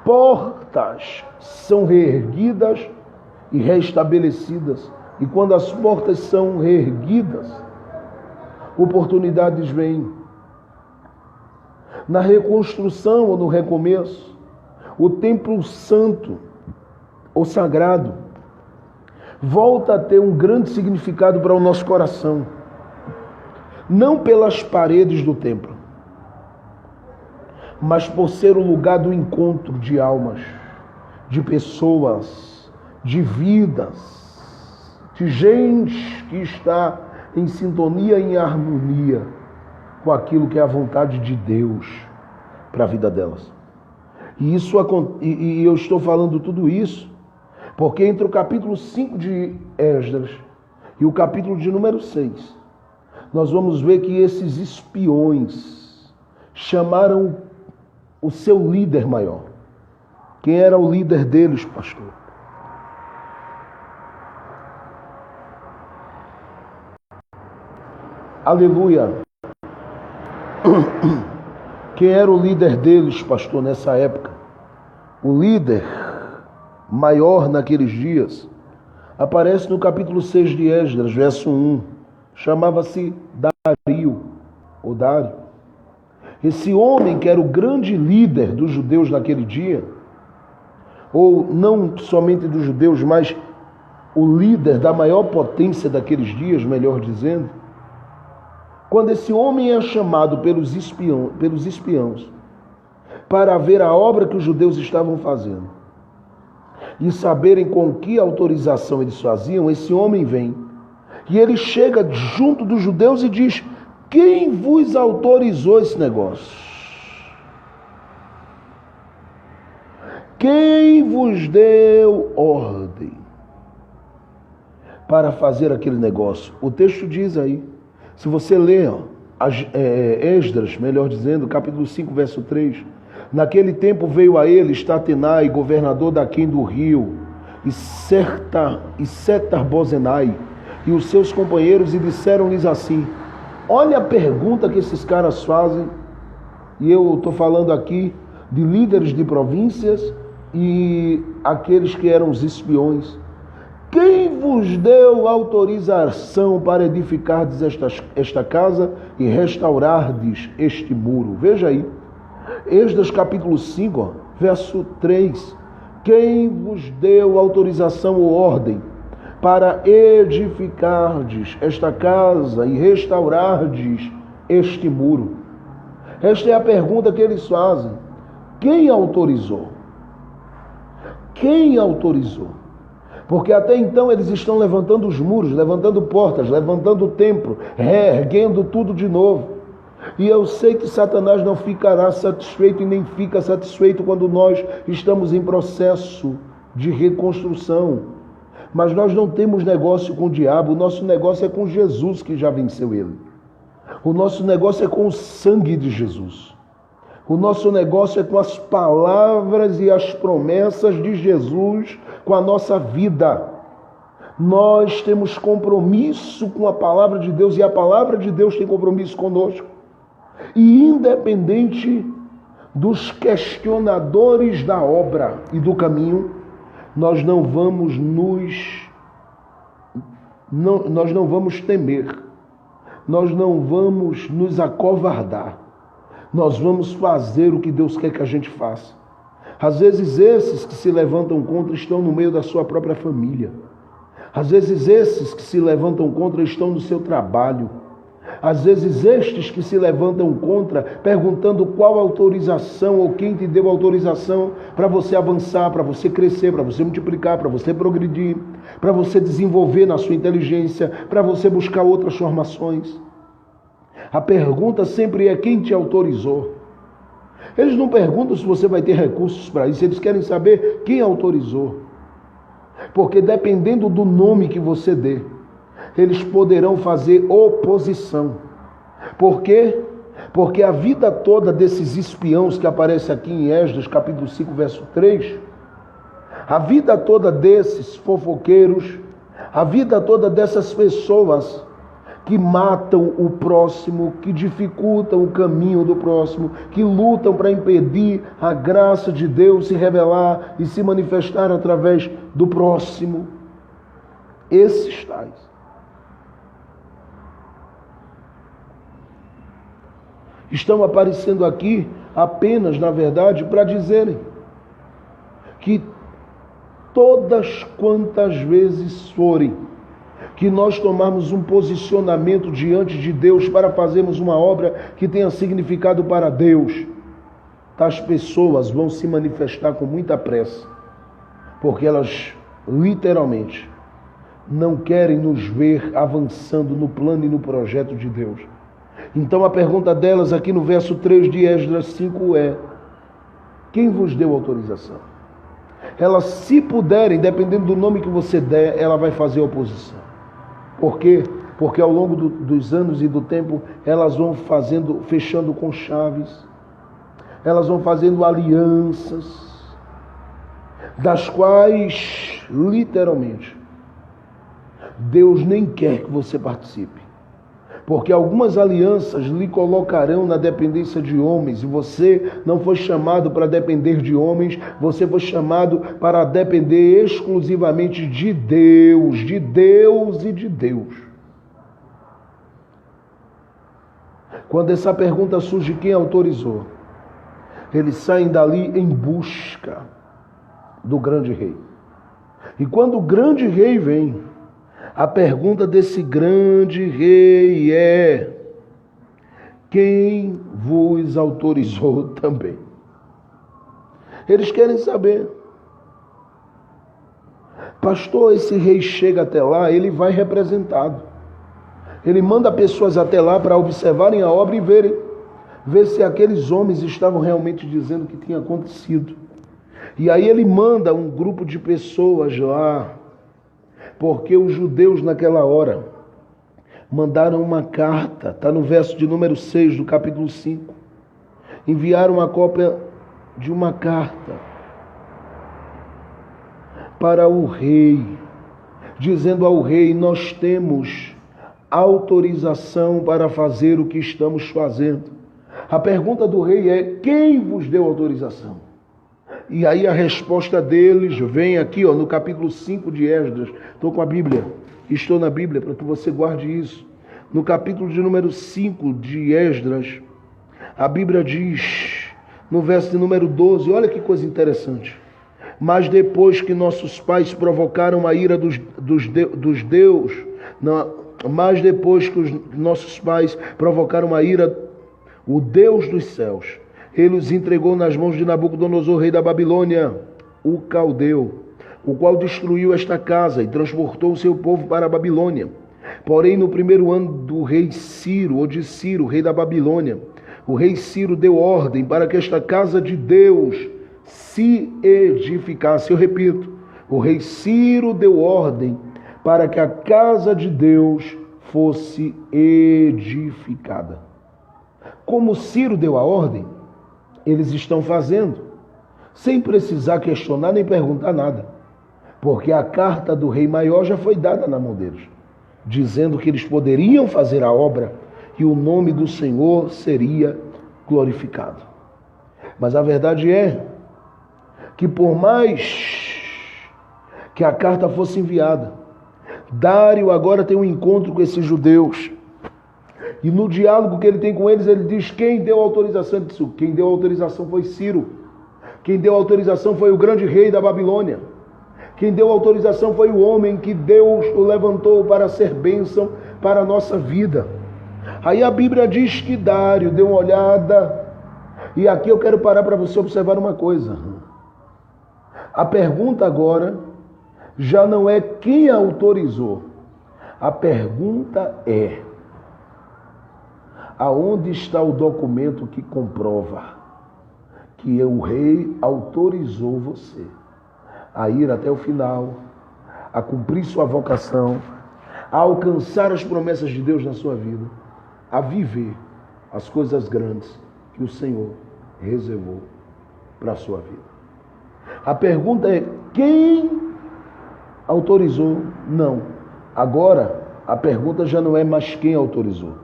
Portas são reerguidas e restabelecidas. E quando as portas são reerguidas, oportunidades vêm. Na reconstrução ou no recomeço, o templo santo ou sagrado volta a ter um grande significado para o nosso coração. Não pelas paredes do templo, mas por ser o lugar do encontro de almas, de pessoas, de vidas, de gente que está em sintonia e em harmonia com aquilo que é a vontade de Deus para a vida delas. E eu estou falando tudo isso porque entre o capítulo 5 de Esdras e o capítulo de número 6, nós vamos ver que esses espiões chamaram o seu líder maior. Quem era o líder deles, pastor? Aleluia. Quem era o líder deles, pastor, nessa época? O líder maior naqueles dias aparece no capítulo 6 de Esdras, verso 1. Chamava-se Dario, ou Dário. Esse homem que era o grande líder dos judeus naquele dia, ou não somente dos judeus, mas o líder da maior potência daqueles dias, melhor dizendo, quando esse homem é chamado pelos espiãos para ver a obra que os judeus estavam fazendo e saberem com que autorização eles faziam, esse homem vem e ele chega junto dos judeus e diz: quem vos autorizou esse negócio? Quem vos deu ordem para fazer aquele negócio? O texto diz aí, se você ler Esdras, melhor dizendo, capítulo 5, verso 3, naquele tempo veio a ele Tatenai, governador daquém do rio, e Setar-Bozenai, e os seus companheiros, e disseram-lhes assim: olha a pergunta que esses caras fazem, e eu estou falando aqui de líderes de províncias e aqueles que eram os espiões. Quem vos deu autorização para edificardes esta casa e restaurardes este muro? Veja aí, Esdras capítulo 5, verso 3. Quem vos deu autorização ou ordem para edificardes esta casa e restaurardes este muro? Esta é a pergunta que eles fazem. Quem autorizou? Quem autorizou? Porque até então eles estão levantando os muros, levantando portas, levantando o templo, reerguendo tudo de novo. E eu sei que Satanás não ficará satisfeito e nem fica satisfeito quando nós estamos em processo de reconstrução. Mas nós não temos negócio com o diabo, o nosso negócio é com Jesus que já venceu ele. O nosso negócio é com o sangue de Jesus. O nosso negócio é com as palavras e as promessas de Jesus com a nossa vida. Nós temos compromisso com a palavra de Deus e a palavra de Deus tem compromisso conosco. E independente dos questionadores da obra e do caminho, nós não vamos temer, nós não vamos nos acovardar. Nós vamos fazer o que Deus quer que a gente faça. Às vezes esses que se levantam contra estão no meio da sua própria família. Às vezes esses que se levantam contra estão no seu trabalho. Às vezes estes que se levantam contra, perguntando qual autorização ou quem te deu autorização para você avançar, para você crescer, para você multiplicar, para você progredir, para você desenvolver na sua inteligência, para você buscar outras formações. A pergunta sempre é: quem te autorizou? Eles não perguntam se você vai ter recursos para isso, eles querem saber quem autorizou. Porque dependendo do nome que você dê, eles poderão fazer oposição. Por quê? Porque a vida toda desses espiões que aparece aqui em Esdras, capítulo 5, verso 3, a vida toda desses fofoqueiros, a vida toda dessas pessoas que matam o próximo, que dificultam o caminho do próximo, que lutam para impedir a graça de Deus se revelar e se manifestar através do próximo, esses tais estão aparecendo aqui apenas, na verdade, para dizerem que todas quantas vezes forem que nós tomarmos um posicionamento diante de Deus para fazermos uma obra que tenha significado para Deus, tais pessoas vão se manifestar com muita pressa, porque elas literalmente não querem nos ver avançando no plano e no projeto de Deus. Então a pergunta delas aqui no verso 3 de Esdras 5 é: quem vos deu autorização? Elas, se puderem, dependendo do nome que você der, ela vai fazer oposição. Por quê? Porque ao longo dos anos e do tempo, elas vão fechando com chaves, elas vão fazendo alianças, das quais, literalmente, Deus nem quer que você participe. Porque algumas alianças lhe colocarão na dependência de homens, e você não foi chamado para depender de homens, você foi chamado para depender exclusivamente de Deus e de Deus. Quando essa pergunta surge, quem autorizou? Eles saem dali em busca do grande rei. E quando o grande rei vem, a pergunta desse grande rei é: quem vos autorizou também? Eles querem saber. Pastor, esse rei chega até lá, ele vai representado. Ele manda pessoas até lá para observarem a obra e ver se aqueles homens estavam realmente dizendo o que tinha acontecido. E aí ele manda um grupo de pessoas lá, porque os judeus naquela hora mandaram uma carta, está no verso de número 6 do capítulo 5, enviaram uma cópia de uma carta para o rei, dizendo ao rei: nós temos autorização para fazer o que estamos fazendo. A pergunta do rei é: quem vos deu autorização? E aí a resposta deles vem aqui, no capítulo 5 de Esdras. Estou com a Bíblia, estou na Bíblia para que você guarde isso. No capítulo de número 5 de Esdras, a Bíblia diz, no verso de número 12, olha que coisa interessante: mas depois que nossos pais provocaram a ira dos deus, mas depois que os nossos pais provocaram a ira, o Deus dos céus, ele os entregou nas mãos de Nabucodonosor, rei da Babilônia, o caldeu, o qual destruiu esta casa e transportou o seu povo para a Babilônia. Porém, no primeiro ano do rei Ciro, ou de Ciro, rei da Babilônia, o rei Ciro deu ordem para que esta casa de Deus se edificasse. Eu repito, o rei Ciro deu ordem para que a casa de Deus fosse edificada. Como Ciro deu a ordem, eles estão fazendo, sem precisar questionar nem perguntar nada, porque a carta do rei maior já foi dada na mão deles, dizendo que eles poderiam fazer a obra e o nome do Senhor seria glorificado. Mas a verdade é que por mais que a carta fosse enviada, Dário agora tem um encontro com esses judeus. E no diálogo que ele tem com eles, ele diz: quem deu autorização disso? Quem deu autorização foi Ciro. Quem deu autorização foi o grande rei da Babilônia. Quem deu autorização foi o homem que Deus o levantou para ser bênção para a nossa vida. Aí a Bíblia diz que Dário deu uma olhada. E aqui eu quero parar para você observar uma coisa. A pergunta agora já não é quem autorizou. A pergunta é: Aonde está o documento que comprova que o rei autorizou você a ir até o final, a cumprir sua vocação, a alcançar as promessas de Deus na sua vida, a viver as coisas grandes que o Senhor reservou para a sua vida? A pergunta é: quem autorizou? Não. Agora, a pergunta já não é mais quem autorizou.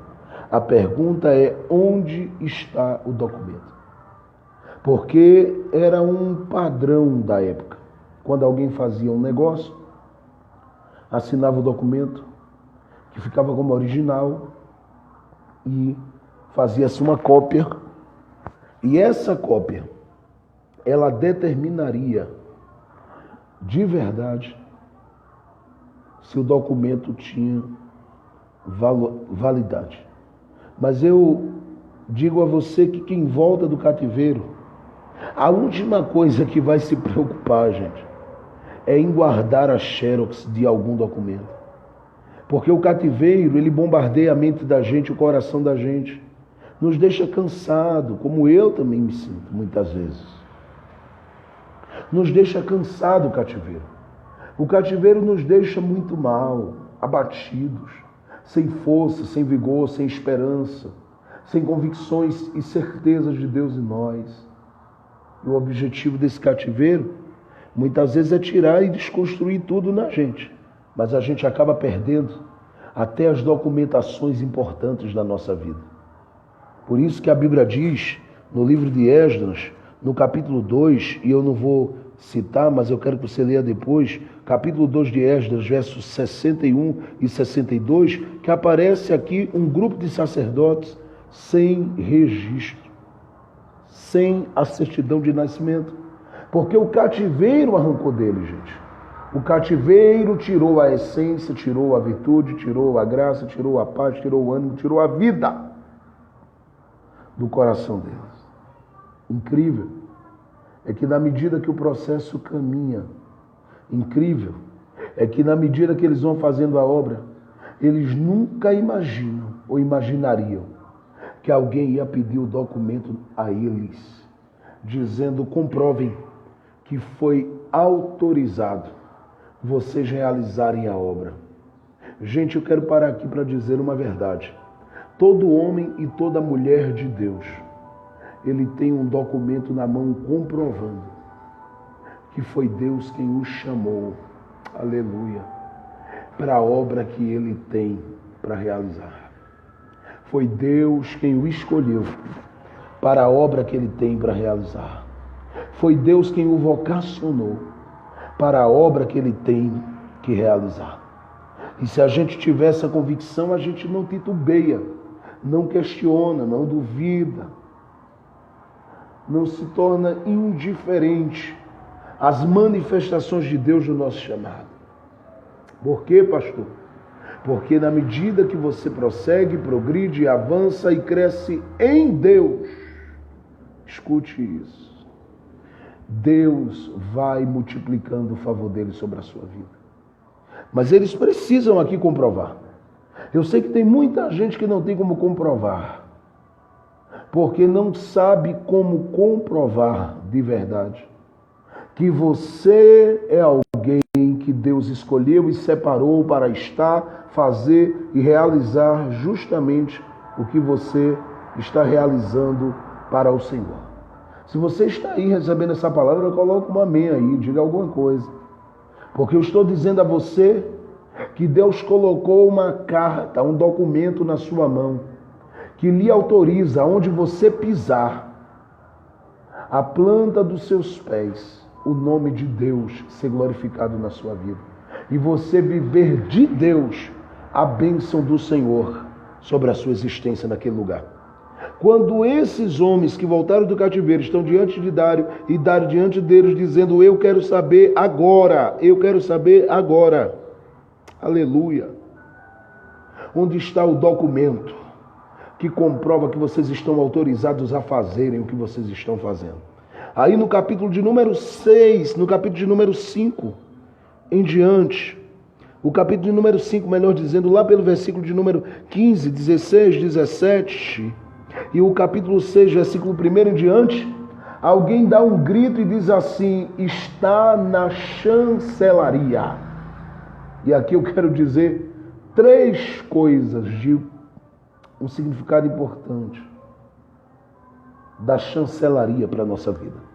A pergunta é: onde está o documento? Porque era um padrão da época. Quando alguém fazia um negócio, assinava o documento, que ficava como original, e fazia-se uma cópia. E essa cópia, ela determinaria de verdade se o documento tinha validade. Mas eu digo a você que quem volta do cativeiro, a última coisa que vai se preocupar, gente, é em guardar a xerox de algum documento. Porque o cativeiro, ele bombardeia a mente da gente, o coração da gente, nos deixa cansado, como eu também me sinto muitas vezes. Nos deixa cansado o cativeiro. O cativeiro nos deixa muito mal, abatidos, sem força, sem vigor, sem esperança, sem convicções e certezas de Deus em nós. E o objetivo desse cativeiro, muitas vezes, é tirar e desconstruir tudo na gente. Mas a gente acaba perdendo até as documentações importantes da nossa vida. Por isso que a Bíblia diz, no livro de Esdras, no capítulo 2, e eu não vou citar, mas eu quero que você leia depois, capítulo 2 de Esdras, versos 61 e 62, que aparece aqui um grupo de sacerdotes sem registro, sem a certidão de nascimento, porque o cativeiro arrancou dele, gente. O cativeiro tirou a essência, tirou a virtude, tirou a graça, tirou a paz, tirou o ânimo, tirou a vida do coração deles. Incrível é que na medida que o processo caminha, incrível é que na medida que eles vão fazendo a obra, eles nunca imaginam ou imaginariam que alguém ia pedir o documento a eles, dizendo: comprovem que foi autorizado vocês realizarem a obra. Gente, eu quero parar aqui para dizer uma verdade. Todo homem e toda mulher de Deus, ele tem um documento na mão comprovando que foi Deus quem o chamou, aleluia, para a obra que ele tem para realizar. Foi Deus quem o escolheu para a obra que ele tem para realizar. Foi Deus quem o vocacionou para a obra que ele tem que realizar. E se a gente tiver essa convicção, a gente não titubeia, não questiona, não duvida, não se torna indiferente às manifestações de Deus no nosso chamado. Por quê, pastor? Porque na medida que você prossegue, progride, avança e cresce em Deus, escute isso, Deus vai multiplicando o favor dele sobre a sua vida. Mas eles precisam aqui comprovar. Eu sei que tem muita gente que não tem como comprovar, porque não sabe como comprovar de verdade que você é alguém que Deus escolheu e separou para estar, fazer e realizar justamente o que você está realizando para o Senhor. Se você está aí recebendo essa palavra, coloque um amém aí, diga alguma coisa. Porque eu estou dizendo a você que Deus colocou uma carta, um documento na sua mão, que lhe autoriza, onde você pisar, a planta dos seus pés, o nome de Deus ser glorificado na sua vida. E você viver de Deus a bênção do Senhor sobre a sua existência naquele lugar. Quando esses homens que voltaram do cativeiro estão diante de Dário e Dário diante deles dizendo: eu quero saber agora, eu quero saber agora. Aleluia. Onde está o documento que comprova que vocês estão autorizados a fazerem o que vocês estão fazendo? Aí no capítulo de número 6, no capítulo de número 5 em diante, O capítulo de número 5, melhor dizendo, lá pelo versículo de número 15, 16, 17, e o capítulo 6, versículo 1 em diante, alguém dá um grito e diz assim: está na chancelaria. E aqui eu quero dizer 3 coisas de um significado importante da chancelaria para a nossa vida.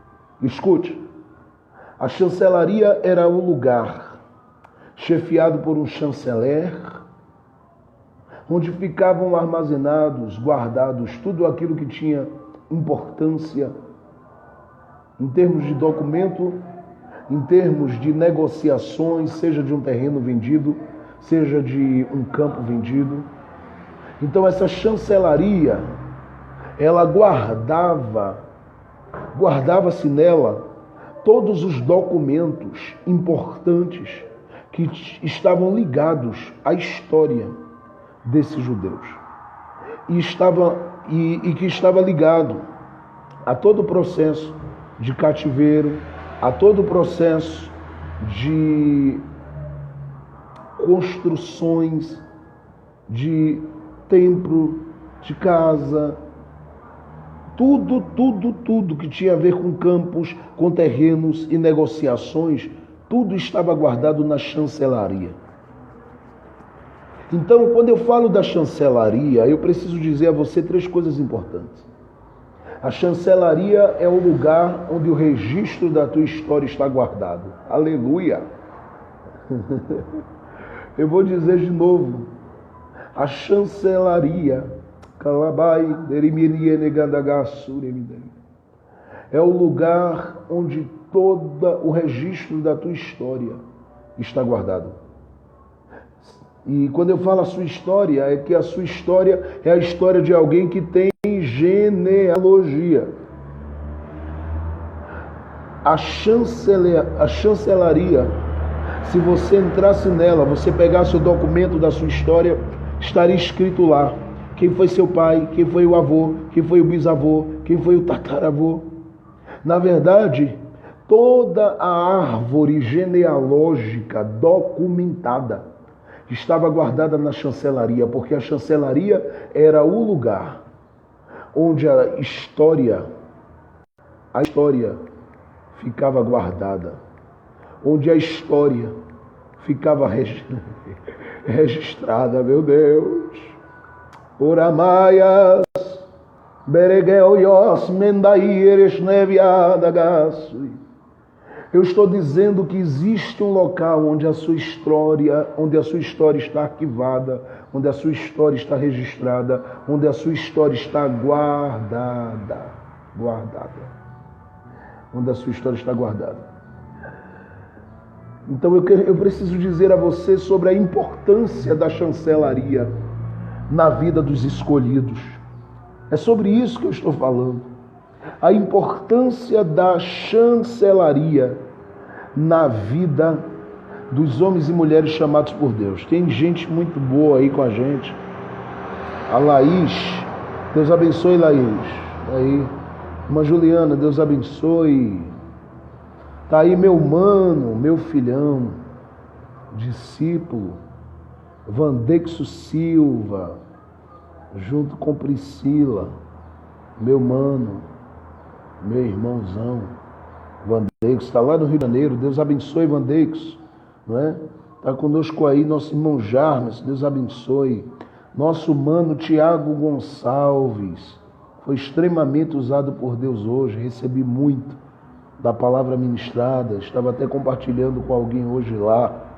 Escute, a chancelaria era o lugar chefiado por um chanceler, onde ficavam armazenados, guardados, tudo aquilo que tinha importância em termos de documento, em termos de negociações, seja de um terreno vendido, seja de um campo vendido. Então essa chancelaria, ela guardava-se nela todos os documentos importantes que estavam ligados à história desses judeus. E que estava ligado a todo o processo de cativeiro, a todo o processo de construções de templo, de casa, tudo que tinha a ver com campos, com terrenos e negociações, tudo estava guardado na chancelaria. Então, quando eu falo da chancelaria, eu preciso dizer a você 3 coisas importantes. A chancelaria é o lugar onde o registro da tua história está guardado. Aleluia! Eu vou dizer de novo. A chancelaria é o lugar onde todo o registro da tua história está guardado. E quando eu falo a sua história, é que a sua história é a história de alguém que tem genealogia. A chancelaria, se você entrasse nela, você pegasse o documento da sua história, estaria escrito lá quem foi seu pai, quem foi o avô, quem foi o bisavô, quem foi o tataravô. Na verdade, toda a árvore genealógica documentada estava guardada na chancelaria, porque a chancelaria era o lugar onde a história ficava guardada, onde a história ficava registrada, meu Deus. Uramaias, beregeoios, mendaíres, neviadagasui. Eu estou dizendo que existe um local onde a sua história está arquivada, onde a sua história está registrada, onde a sua história está guardada. Onde a sua história está guardada. Então eu preciso dizer a você sobre a importância da chancelaria na vida dos escolhidos. É sobre isso que eu estou falando. A importância da chancelaria na vida dos homens e mulheres chamados por Deus. Tem gente muito boa aí com a gente. A Laís, Deus abençoe, Laís. Aí, irmã Juliana, Deus abençoe. Tá aí meu mano, meu filhão, discípulo, Vandexo Silva, junto com Priscila, meu mano, meu irmãozão, Vandexo, está lá no Rio de Janeiro, Deus abençoe, Vandexo, não é? Está conosco aí nosso irmão Jarmes, Deus abençoe. Nosso mano Tiago Gonçalves, foi extremamente usado por Deus hoje, recebi muito da palavra ministrada, estava até compartilhando com alguém hoje lá,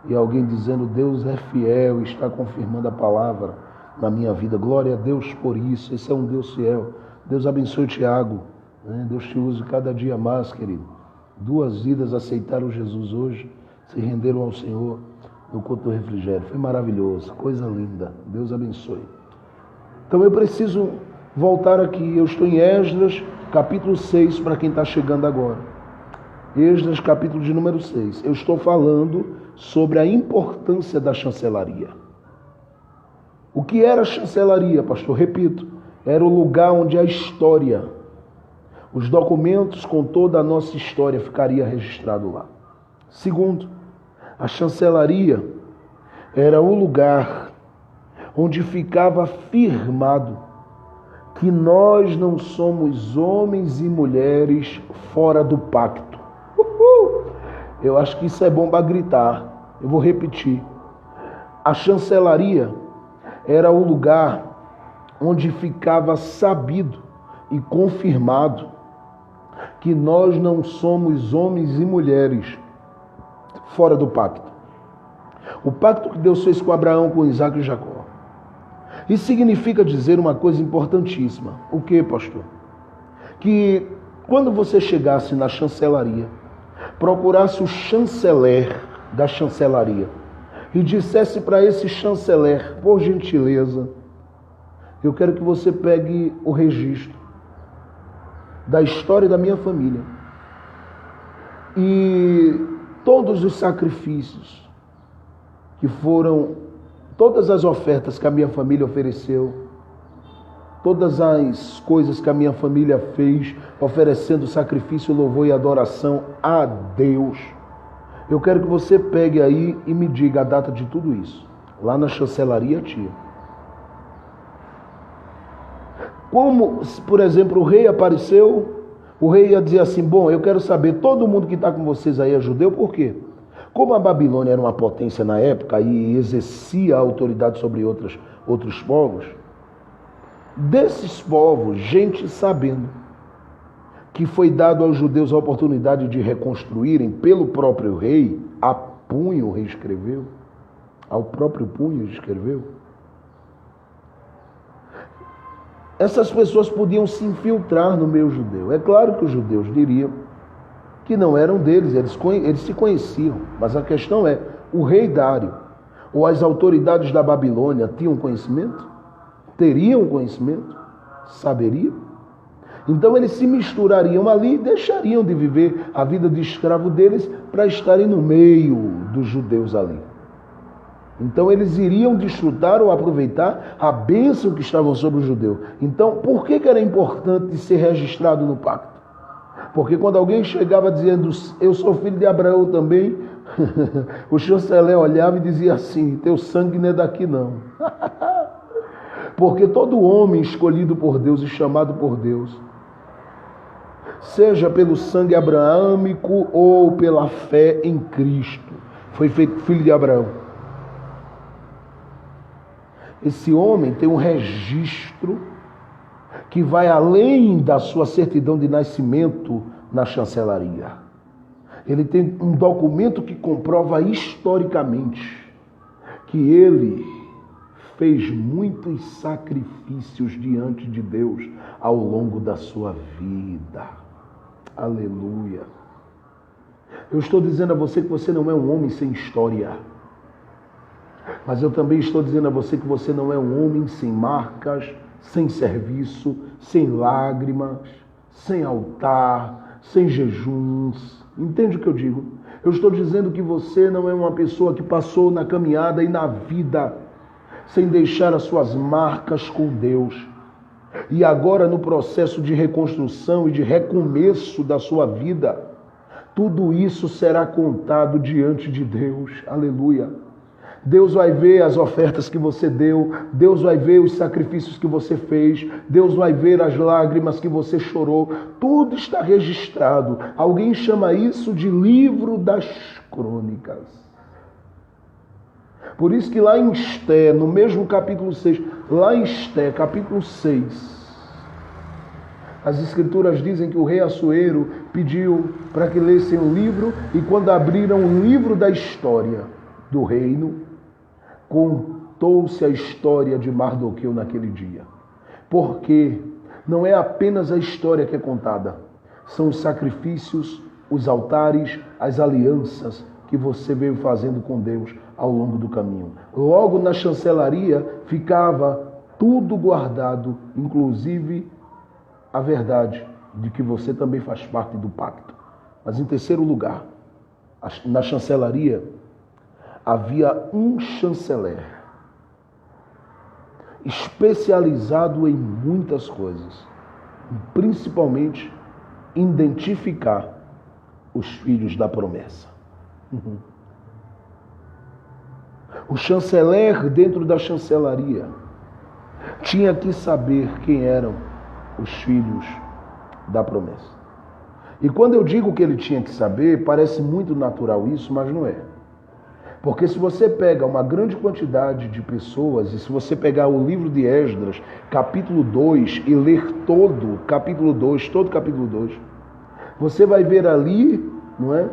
e alguém dizendo, Deus é fiel, está confirmando a palavra na minha vida, glória a Deus por isso, esse é um Deus fiel. Deus abençoe o Tiago, né? Deus te use cada dia mais, querido. 2 vidas aceitaram Jesus hoje, se renderam ao Senhor no culto do refrigério, foi maravilhoso, coisa linda, Deus abençoe. Então eu preciso voltar aqui, eu estou em Esdras, capítulo 6, para quem está chegando agora. Esdras, capítulo de número 6. Eu estou falando sobre a importância da chancelaria. O que era a chancelaria, pastor? Repito, era o lugar onde a história, os documentos com toda a nossa história ficaria registrado lá. Segundo, A chancelaria era o lugar onde ficava firmado que nós não somos homens e mulheres fora do pacto. Eu acho que isso é bom para gritar. Eu vou repetir. A chancelaria era o lugar onde ficava sabido e confirmado que nós não somos homens e mulheres fora do pacto. O pacto que Deus fez com Abraão, com Isaac e Jacó. Isso significa dizer uma coisa importantíssima. O que, pastor? Que quando você chegasse na chancelaria, procurasse o chanceler da chancelaria e dissesse para esse chanceler, por gentileza, eu quero que você pegue o registro da história da minha família e todos os sacrifícios que foram, todas as ofertas que a minha família ofereceu, todas as coisas que a minha família fez, oferecendo sacrifício, louvor e adoração a Deus. Eu quero que você pegue aí e me diga a data de tudo isso, lá na chancelaria, tia. Como, por exemplo, o rei apareceu, o rei ia dizer assim, bom, eu quero saber, todo mundo que está com vocês aí é judeu, por quê? Como a Babilônia era uma potência na época e exercia a autoridade sobre outros povos, desses povos, gente sabendo que foi dado aos judeus a oportunidade de reconstruírem pelo próprio rei, a punho o rei escreveu, ao próprio punho escreveu, essas pessoas podiam se infiltrar no meio judeu. É claro que os judeus diriam que não eram deles, eles se conheciam, mas a questão é, o rei Dário ou as autoridades da Babilônia tinham conhecimento? Teriam conhecimento? Saberiam? Então eles se misturariam ali e deixariam de viver a vida de escravo deles para estarem no meio dos judeus ali. Então eles iriam desfrutar ou aproveitar a bênção que estavam sobre o judeu. Então por que era importante ser registrado no pacto? Porque quando alguém chegava dizendo, eu sou filho de Abraão também, o chanceler olhava e dizia assim, teu sangue não é daqui não. Porque todo homem escolhido por Deus e chamado por Deus, seja pelo sangue abraâmico ou pela fé em Cristo, foi feito filho de Abraão. Esse homem tem um registro que vai além da sua certidão de nascimento na chancelaria. Ele tem um documento que comprova historicamente que ele fez muitos sacrifícios diante de Deus ao longo da sua vida. Aleluia. Eu estou dizendo a você que você não é um homem sem história. Mas eu também estou dizendo a você que você não é um homem sem marcas, sem serviço, sem lágrimas, sem altar, sem jejuns. Entende o que eu digo? Eu estou dizendo que você não é uma pessoa que passou na caminhada e na vida sem deixar as suas marcas com Deus. E agora no processo de reconstrução e de recomeço da sua vida, tudo isso será contado diante de Deus. Aleluia. Deus vai ver as ofertas que você deu, Deus vai ver os sacrifícios que você fez, Deus vai ver as lágrimas que você chorou, tudo está registrado. Alguém chama isso de livro das crônicas. Por isso que lá em Esté, no mesmo capítulo 6, lá em Esté, capítulo 6, as escrituras dizem que o rei Assuero pediu para que lessem o livro e quando abriram o livro da história do reino, contou-se a história de Mardoqueu naquele dia. Porque não é apenas a história que é contada, são os sacrifícios, os altares, as alianças que você veio fazendo com Deus ao longo do caminho. Logo na chancelaria ficava tudo guardado, inclusive a verdade de que você também faz parte do pacto. Mas em terceiro lugar, na chancelaria havia um chanceler especializado em muitas coisas, principalmente identificar os filhos da promessa. O chanceler dentro da chancelaria tinha que saber quem eram os filhos da promessa. E quando eu digo que ele tinha que saber, parece muito natural isso, mas não é. Porque se você pega uma grande quantidade de pessoas, e se você pegar o livro de Esdras, capítulo 2, e ler todo o capítulo 2, você vai ver ali, não é,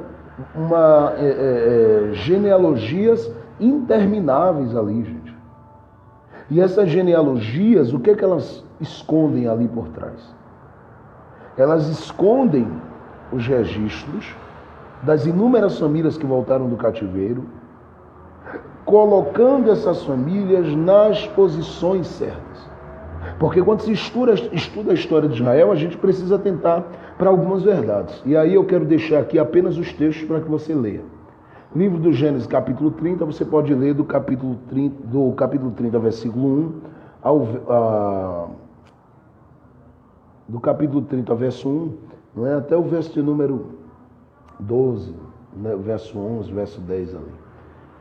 genealogias intermináveis ali, gente. E essas genealogias, o que é que elas escondem ali por trás? Elas escondem os registros das inúmeras famílias que voltaram do cativeiro, colocando essas famílias nas posições certas. Porque quando se estuda a história de Israel, a gente precisa atentar para algumas verdades. E aí eu quero deixar aqui apenas os textos para que você leia. Livro do Gênesis, capítulo 30, você pode ler do capítulo 30, versículo 1, do capítulo 30, verso 1, não é? Até o verso de número 12, né? Verso 11, verso 10 ali.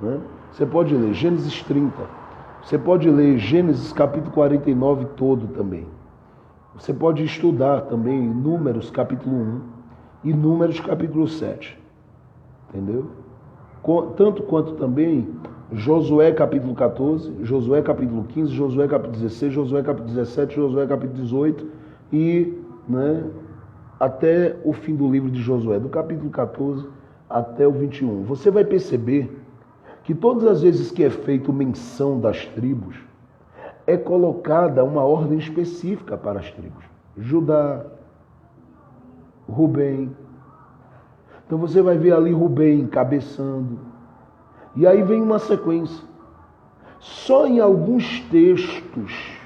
Não é? Você pode ler Gênesis 30, você pode ler Gênesis capítulo 49 todo também. Você pode estudar também Números capítulo 1 e Números capítulo 7. Entendeu? Tanto quanto também Josué capítulo 14, Josué capítulo 15, Josué capítulo 16, Josué capítulo 17, Josué capítulo 18 e, né, até o fim do livro de Josué, do capítulo 14 até o 21. Você vai perceber que todas as vezes que é feito menção das tribos, é colocada uma ordem específica para as tribos. Judá, Rubem. Então você vai ver ali Rubem encabeçando. E aí vem uma sequência. Só em alguns textos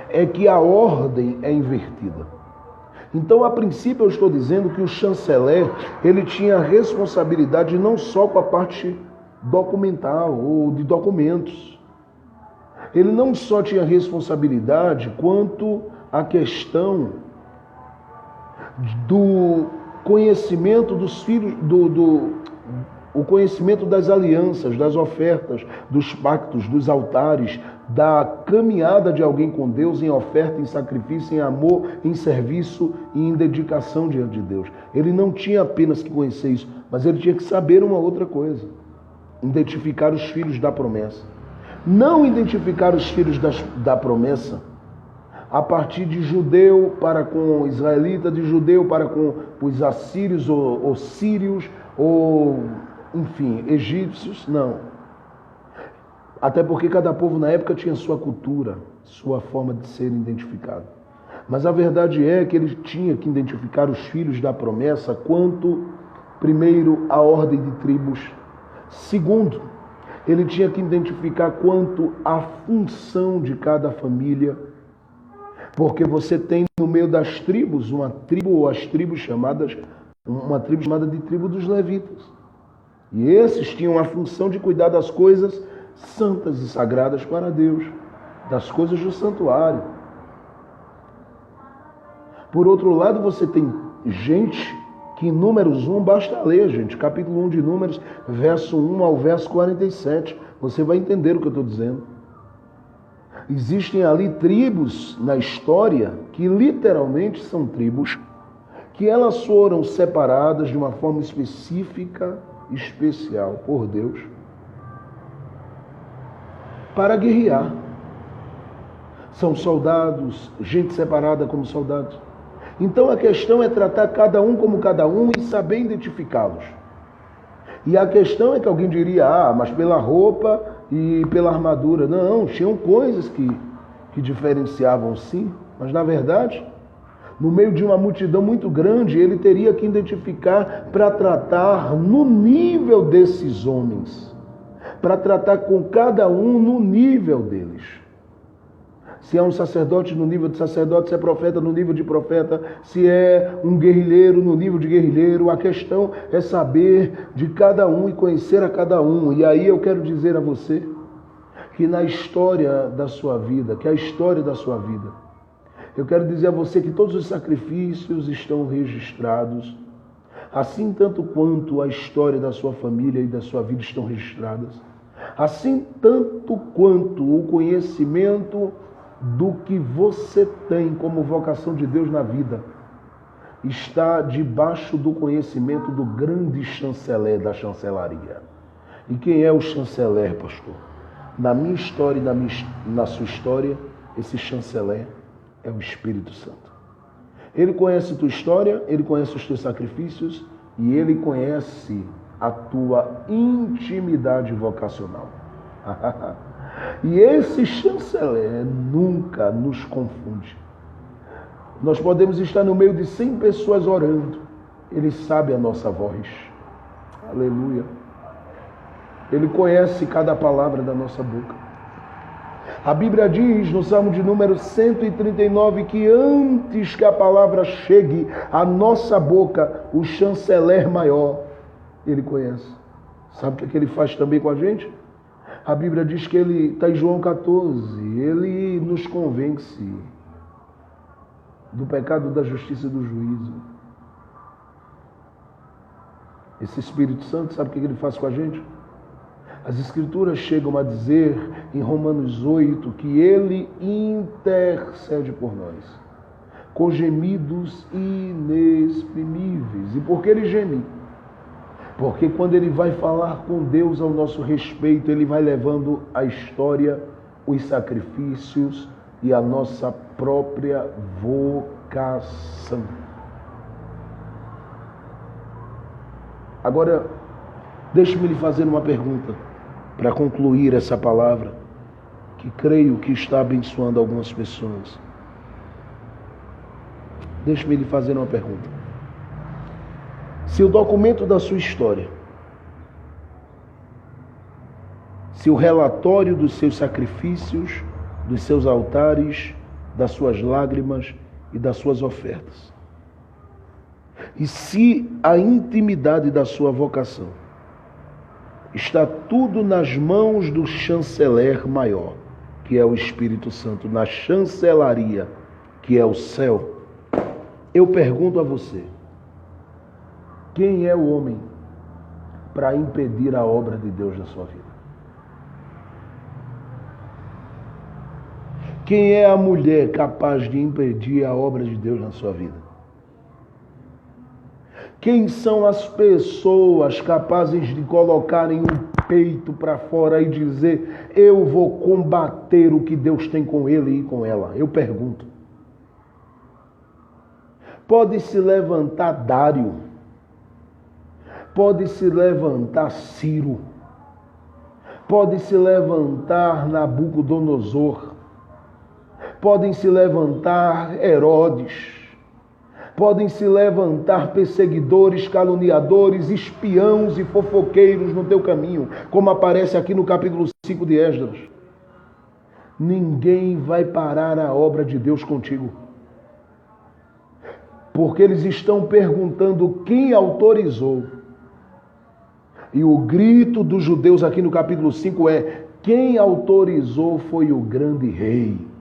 é que a ordem é invertida. Então, a princípio, eu estou dizendo que o chanceler, ele tinha responsabilidade não só com a parte documental ou de documentos. Ele não só tinha responsabilidade quanto a questão do conhecimento dos filhos, o conhecimento das alianças, das ofertas, dos pactos, dos altares, da caminhada de alguém com Deus em oferta, em sacrifício, em amor, em serviço e em dedicação diante de Deus. Ele não tinha apenas que conhecer isso, mas ele tinha que saber uma outra coisa: identificar os filhos da promessa. Não identificar os filhos da promessa a partir de judeu para com israelita, de judeu para com os assírios ou sírios, ou, enfim, egípcios, não. Até porque cada povo na época tinha sua cultura, sua forma de ser identificado. Mas a verdade é que ele tinha que identificar os filhos da promessa quanto, primeiro, a ordem de tribos. Segundo, ele tinha que identificar quanto à função de cada família. Porque você tem no meio das tribos uma tribo ou as tribos chamadas, uma tribo chamada de tribo dos levitas. E esses tinham a função de cuidar das coisas santas e sagradas para Deus, das coisas do santuário. Por outro lado, você tem gente que em Números 1, basta ler, gente, capítulo 1 de Números, verso 1 ao verso 47, você vai entender o que eu estou dizendo. Existem ali tribos na história que literalmente são tribos que elas foram separadas de uma forma específica, especial por Deus, para guerrear. São soldados, gente separada como soldados. Então a questão é tratar cada um como cada um e saber identificá-los. E a questão é que alguém diria, mas pela roupa e pela armadura. Não, tinham coisas que diferenciavam sim, mas na verdade, no meio de uma multidão muito grande, ele teria que identificar para tratar no nível desses homens, para tratar com cada um no nível deles. Se é um sacerdote no nível de sacerdote, se é profeta no nível de profeta, se é um guerrilheiro no nível de guerrilheiro, a questão é saber de cada um e conhecer a cada um. E aí eu quero dizer a você que na história da sua vida, eu quero dizer a você que todos os sacrifícios estão registrados, assim tanto quanto a história da sua família e da sua vida estão registradas. Assim, tanto quanto o conhecimento do que você tem como vocação de Deus na vida está debaixo do conhecimento do grande chanceler da chancelaria. E quem é o chanceler, pastor? Na minha história e na sua história, esse chanceler é o Espírito Santo. Ele conhece a tua história, ele conhece os teus sacrifícios e ele conhece a tua intimidade vocacional. E esse chanceler nunca nos confunde. Nós podemos estar no meio de 100 pessoas orando. Ele sabe a nossa voz. Aleluia. Ele conhece cada palavra da nossa boca. A Bíblia diz no Salmo de número 139 que antes que a palavra chegue à nossa boca, o chanceler maior, ele conhece. Sabe o que ele faz também com a gente? A Bíblia diz que ele está em João 14, ele nos convence do pecado, da justiça e do juízo. Esse Espírito Santo, sabe o que ele faz com a gente? As Escrituras chegam a dizer em Romanos 8 que ele intercede por nós, com gemidos inexprimíveis. E por que ele geme? Porque quando ele vai falar com Deus ao nosso respeito, ele vai levando a história, os sacrifícios e a nossa própria vocação. Agora, deixe-me lhe fazer uma pergunta para concluir essa palavra, que creio que está abençoando algumas pessoas. Deixe-me lhe fazer uma pergunta. Se o documento da sua história, se o relatório dos seus sacrifícios, dos seus altares, das suas lágrimas e das suas ofertas, e se a intimidade da sua vocação está tudo nas mãos do chanceler maior, que é o Espírito Santo, na chancelaria, que é o céu, eu pergunto a você, quem é o homem para impedir a obra de Deus na sua vida? Quem é a mulher capaz de impedir a obra de Deus na sua vida? Quem são as pessoas capazes de colocarem o peito para fora e dizer, eu vou combater o que Deus tem com ele e com ela? Eu pergunto. Pode se levantar Dário, pode se levantar Ciro, pode se levantar Nabucodonosor, podem se levantar Herodes, podem se levantar perseguidores, caluniadores, espiãos e fofoqueiros no teu caminho, como aparece aqui no capítulo 5 de Esdras. Ninguém vai parar a obra de Deus contigo. Porque eles estão perguntando quem autorizou. E o grito dos judeus aqui no capítulo 5 é: quem autorizou foi o grande rei.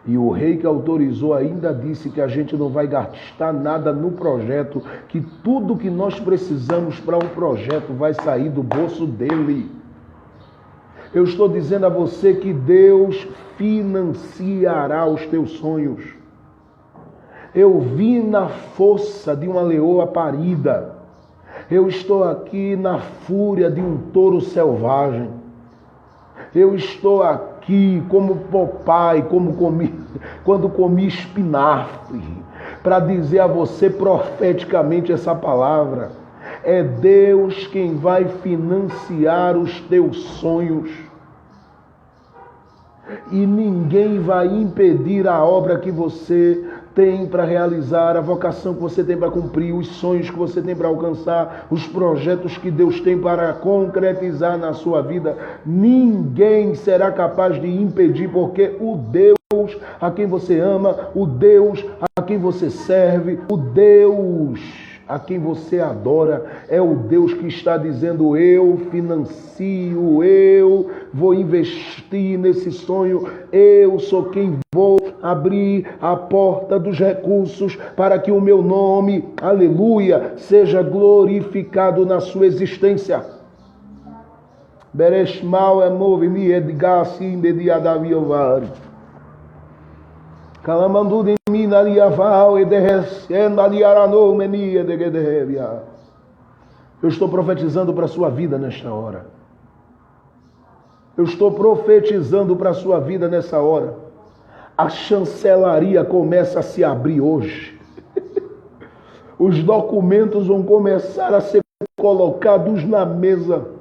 E o rei que autorizou ainda disse que a gente não vai gastar nada no projeto, que tudo que nós precisamos para um projeto vai sair do bolso dele. Eu estou dizendo a você que Deus financiará os teus sonhos. Eu vi na força de uma leoa parida. Eu estou aqui na fúria de um touro selvagem. Eu estou aqui como Popeye, quando comi espinafre, para dizer a você profeticamente essa palavra. É Deus quem vai financiar os teus sonhos. E ninguém vai impedir a obra que você tem para realizar, a vocação que você tem para cumprir, os sonhos que você tem para alcançar, os projetos que Deus tem para concretizar na sua vida. Ninguém será capaz de impedir, porque o Deus a quem você ama, o Deus a quem você serve, o Deus a quem você adora, é o Deus que está dizendo: eu financio, eu vou investir nesse sonho, eu sou quem vou abrir a porta dos recursos para que o meu nome, aleluia, seja glorificado na sua existência. Bereshmal é movini edgar sim de diadaviovar. Calamandu de mina liaval e derrecendo aliarano menia de gedevia. Eu estou profetizando para a sua vida nesta hora. Eu estou profetizando para a sua vida nessa hora. A chancelaria começa a se abrir hoje. Os documentos vão começar a ser colocados na mesa.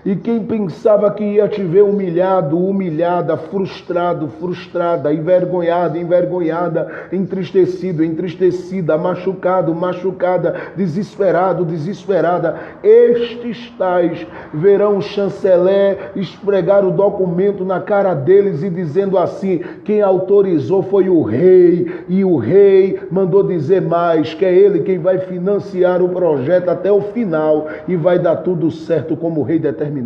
E quem pensava que ia te ver humilhado, humilhada, frustrado, frustrada, envergonhado, envergonhada, entristecido, entristecida, machucado, machucada, desesperado, desesperada, estes tais verão o chanceler esfregar o documento na cara deles e dizendo assim: quem autorizou foi o rei, e o rei mandou dizer mais, que é ele quem vai financiar o projeto até o final e vai dar tudo certo como o rei determinou.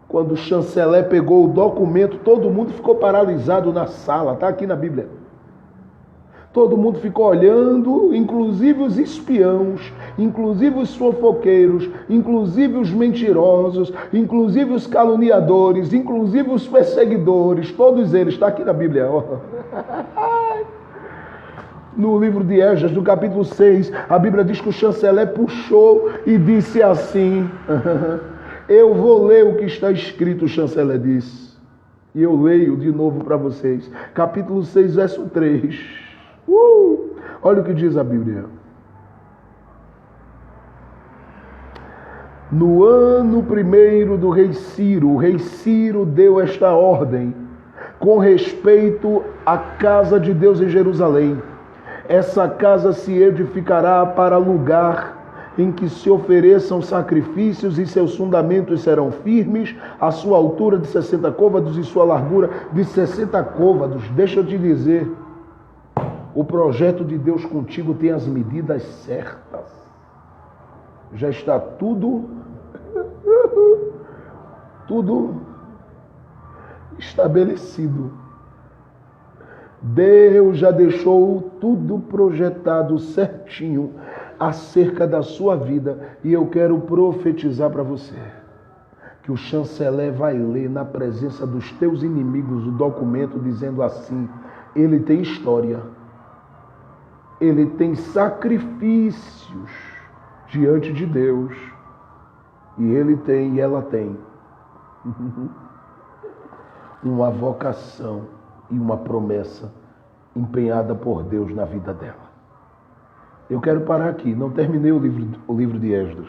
Quando o chanceler pegou o documento, todo mundo ficou paralisado na sala, está aqui na Bíblia. Todo mundo ficou olhando, inclusive os espiãos, inclusive os fofoqueiros, inclusive os mentirosos, inclusive os caluniadores, inclusive os perseguidores, todos eles, está aqui na Bíblia. No livro de Esdras, no capítulo 6, a Bíblia diz que o chanceler puxou e disse assim, eu vou ler o que está escrito, o chanceler disse, e eu leio de novo para vocês, capítulo 6, verso 3, olha o que diz a Bíblia. No ano primeiro do rei Ciro, o rei Ciro deu esta ordem, com respeito à casa de Deus em Jerusalém. Essa casa se edificará para lugar em que se ofereçam sacrifícios e seus fundamentos serão firmes, a sua altura de 60 côvados e sua largura de 60 côvados. Deixa eu te dizer, o projeto de Deus contigo tem as medidas certas. Já está tudo estabelecido. Deus já deixou tudo projetado certinho acerca da sua vida, e eu quero profetizar para você que o chanceler vai ler na presença dos teus inimigos o documento dizendo assim: ele tem história, ele tem sacrifícios diante de Deus, e ele tem e ela tem uma vocação e uma promessa empenhada por Deus na vida dela. Eu quero parar aqui, não terminei o livro de Esdras.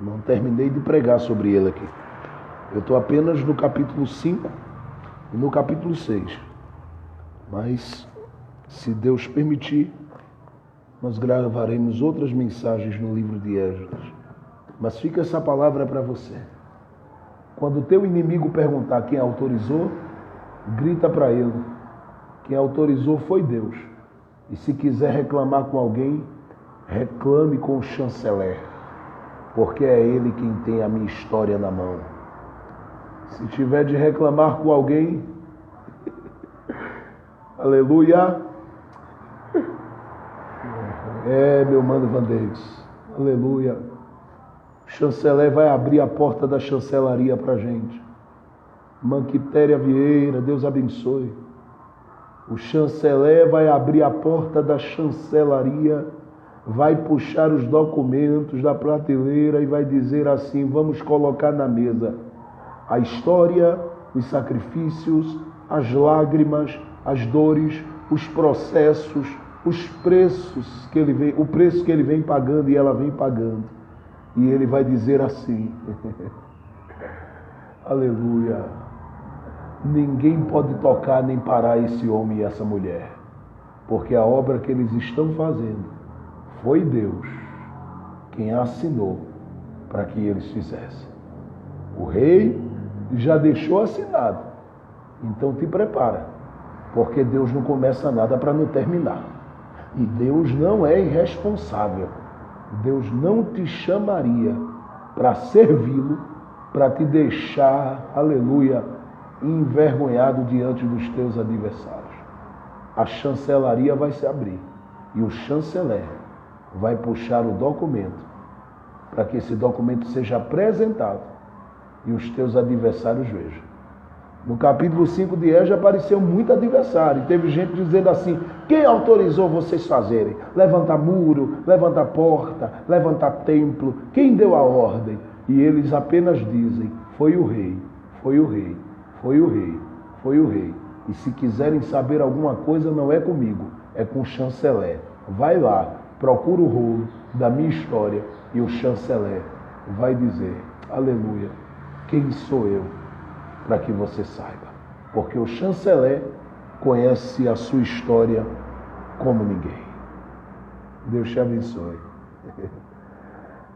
Não terminei de pregar sobre ele aqui. Eu estou apenas no capítulo 5 e no capítulo 6. Mas, se Deus permitir, nós gravaremos outras mensagens no livro de Esdras. Mas fica essa palavra para você. Quando o teu inimigo perguntar quem autorizou, grita para ele: quem autorizou foi Deus. E se quiser reclamar com alguém, reclame com o chanceler, porque é ele quem tem a minha história na mão. Se tiver de reclamar com alguém, aleluia, meu mano Vandex, aleluia. O chanceler vai abrir a porta da chancelaria para a gente. Manquitéria Vieira, Deus abençoe. O chanceler vai abrir a porta da chancelaria, vai puxar os documentos da prateleira e vai dizer assim: vamos colocar na mesa a história, os sacrifícios, as lágrimas, as dores, os processos, os preços que ele vem, o preço que ele vem pagando e ela vem pagando. E ele vai dizer assim: aleluia, ninguém pode tocar nem parar esse homem e essa mulher, porque a obra que eles estão fazendo foi Deus quem assinou para que eles fizessem. O rei já deixou assinado, então te prepara, porque Deus não começa nada para não terminar. E Deus não é irresponsável. Deus não te chamaria para servi-lo, para te deixar, aleluia, envergonhado diante dos teus adversários. A chancelaria vai se abrir e o chanceler vai puxar o documento, para que esse documento seja apresentado e os teus adversários vejam. No capítulo 5 de Esdras apareceu muito adversário. Teve gente dizendo assim: quem autorizou vocês fazerem? Levantar muro, levantar porta, levantar templo. Quem deu a ordem? E eles apenas dizem: foi o rei, foi o rei, foi o rei, foi o rei. E se quiserem saber alguma coisa, não é comigo, é com o chanceler. Vai lá, procura o rolo da minha história e o chanceler vai dizer: aleluia, quem sou eu? Para que você saiba, porque o chanceler conhece a sua história como ninguém. Deus te abençoe.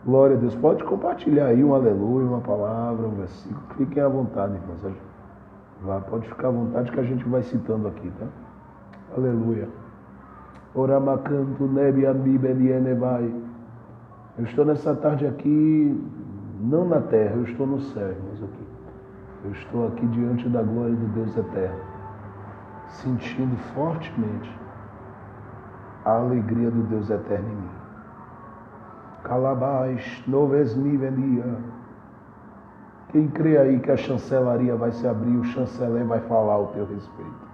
Glória a Deus. Pode compartilhar aí um aleluia, uma palavra, um versículo. Fiquem à vontade, irmãos. Pode ficar à vontade que a gente vai citando aqui, tá? Aleluia. Oramacanto nebi amibelienevai. Eu estou nessa tarde aqui, não na terra, eu estou no céu, irmãos, aqui. Eu estou aqui diante da glória do Deus eterno, sentindo fortemente a alegria do Deus eterno em mim. Calabás, novesmi venia. Quem crê aí que a chancelaria vai se abrir, o chanceler vai falar ao teu respeito.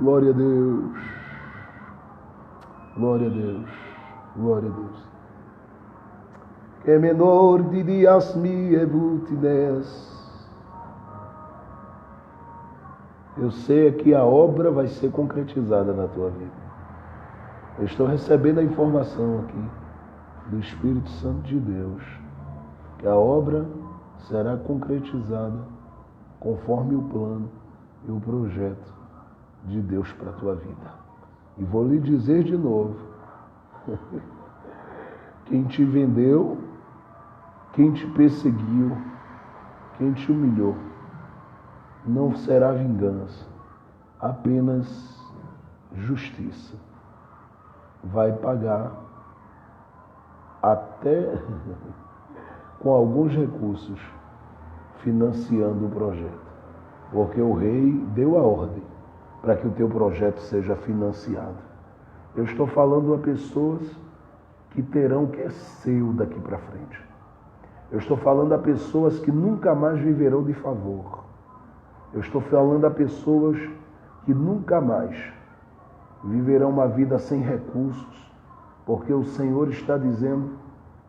Glória a Deus. Glória a Deus. Glória a Deus. Que menor de dias me evutides. Eu sei que a obra vai ser concretizada na tua vida. Eu estou recebendo a informação aqui do Espírito Santo de Deus que a obra será concretizada conforme o plano e o projeto de Deus para a tua vida. E vou lhe dizer de novo: quem te vendeu, quem te perseguiu, quem te humilhou, não será vingança, apenas justiça. Vai pagar até com alguns recursos, financiando o projeto. Porque o rei deu a ordem para que o teu projeto seja financiado. Eu estou falando a pessoas que terão o que é seu daqui para frente. Eu estou falando a pessoas que nunca mais viverão de favor. Eu estou falando a pessoas que nunca mais viverão uma vida sem recursos, porque o Senhor está dizendo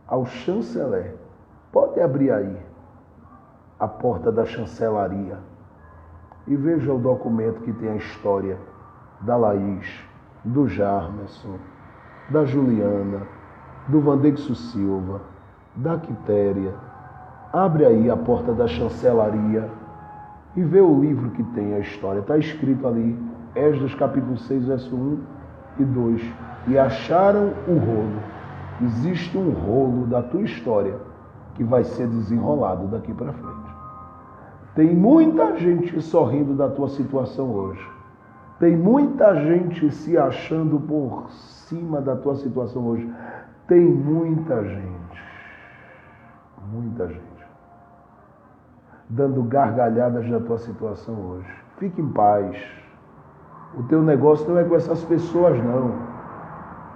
ao chanceler: pode abrir aí a porta da chancelaria e veja o documento que tem a história da Laís, do Jarmerson, da Juliana, do Vandexo Silva, da Quitéria. Abre aí a porta da chancelaria e vê o livro que tem a história. Está escrito ali, Esdras capítulo 6, verso 1 e 2. E acharam o rolo. Existe um rolo da tua história que vai ser desenrolado daqui para frente. Tem muita gente sorrindo da tua situação hoje. Tem muita gente se achando por cima da tua situação hoje. Tem muita gente, dando gargalhadas da tua situação hoje. Fique em paz. O teu negócio não é com essas pessoas, não.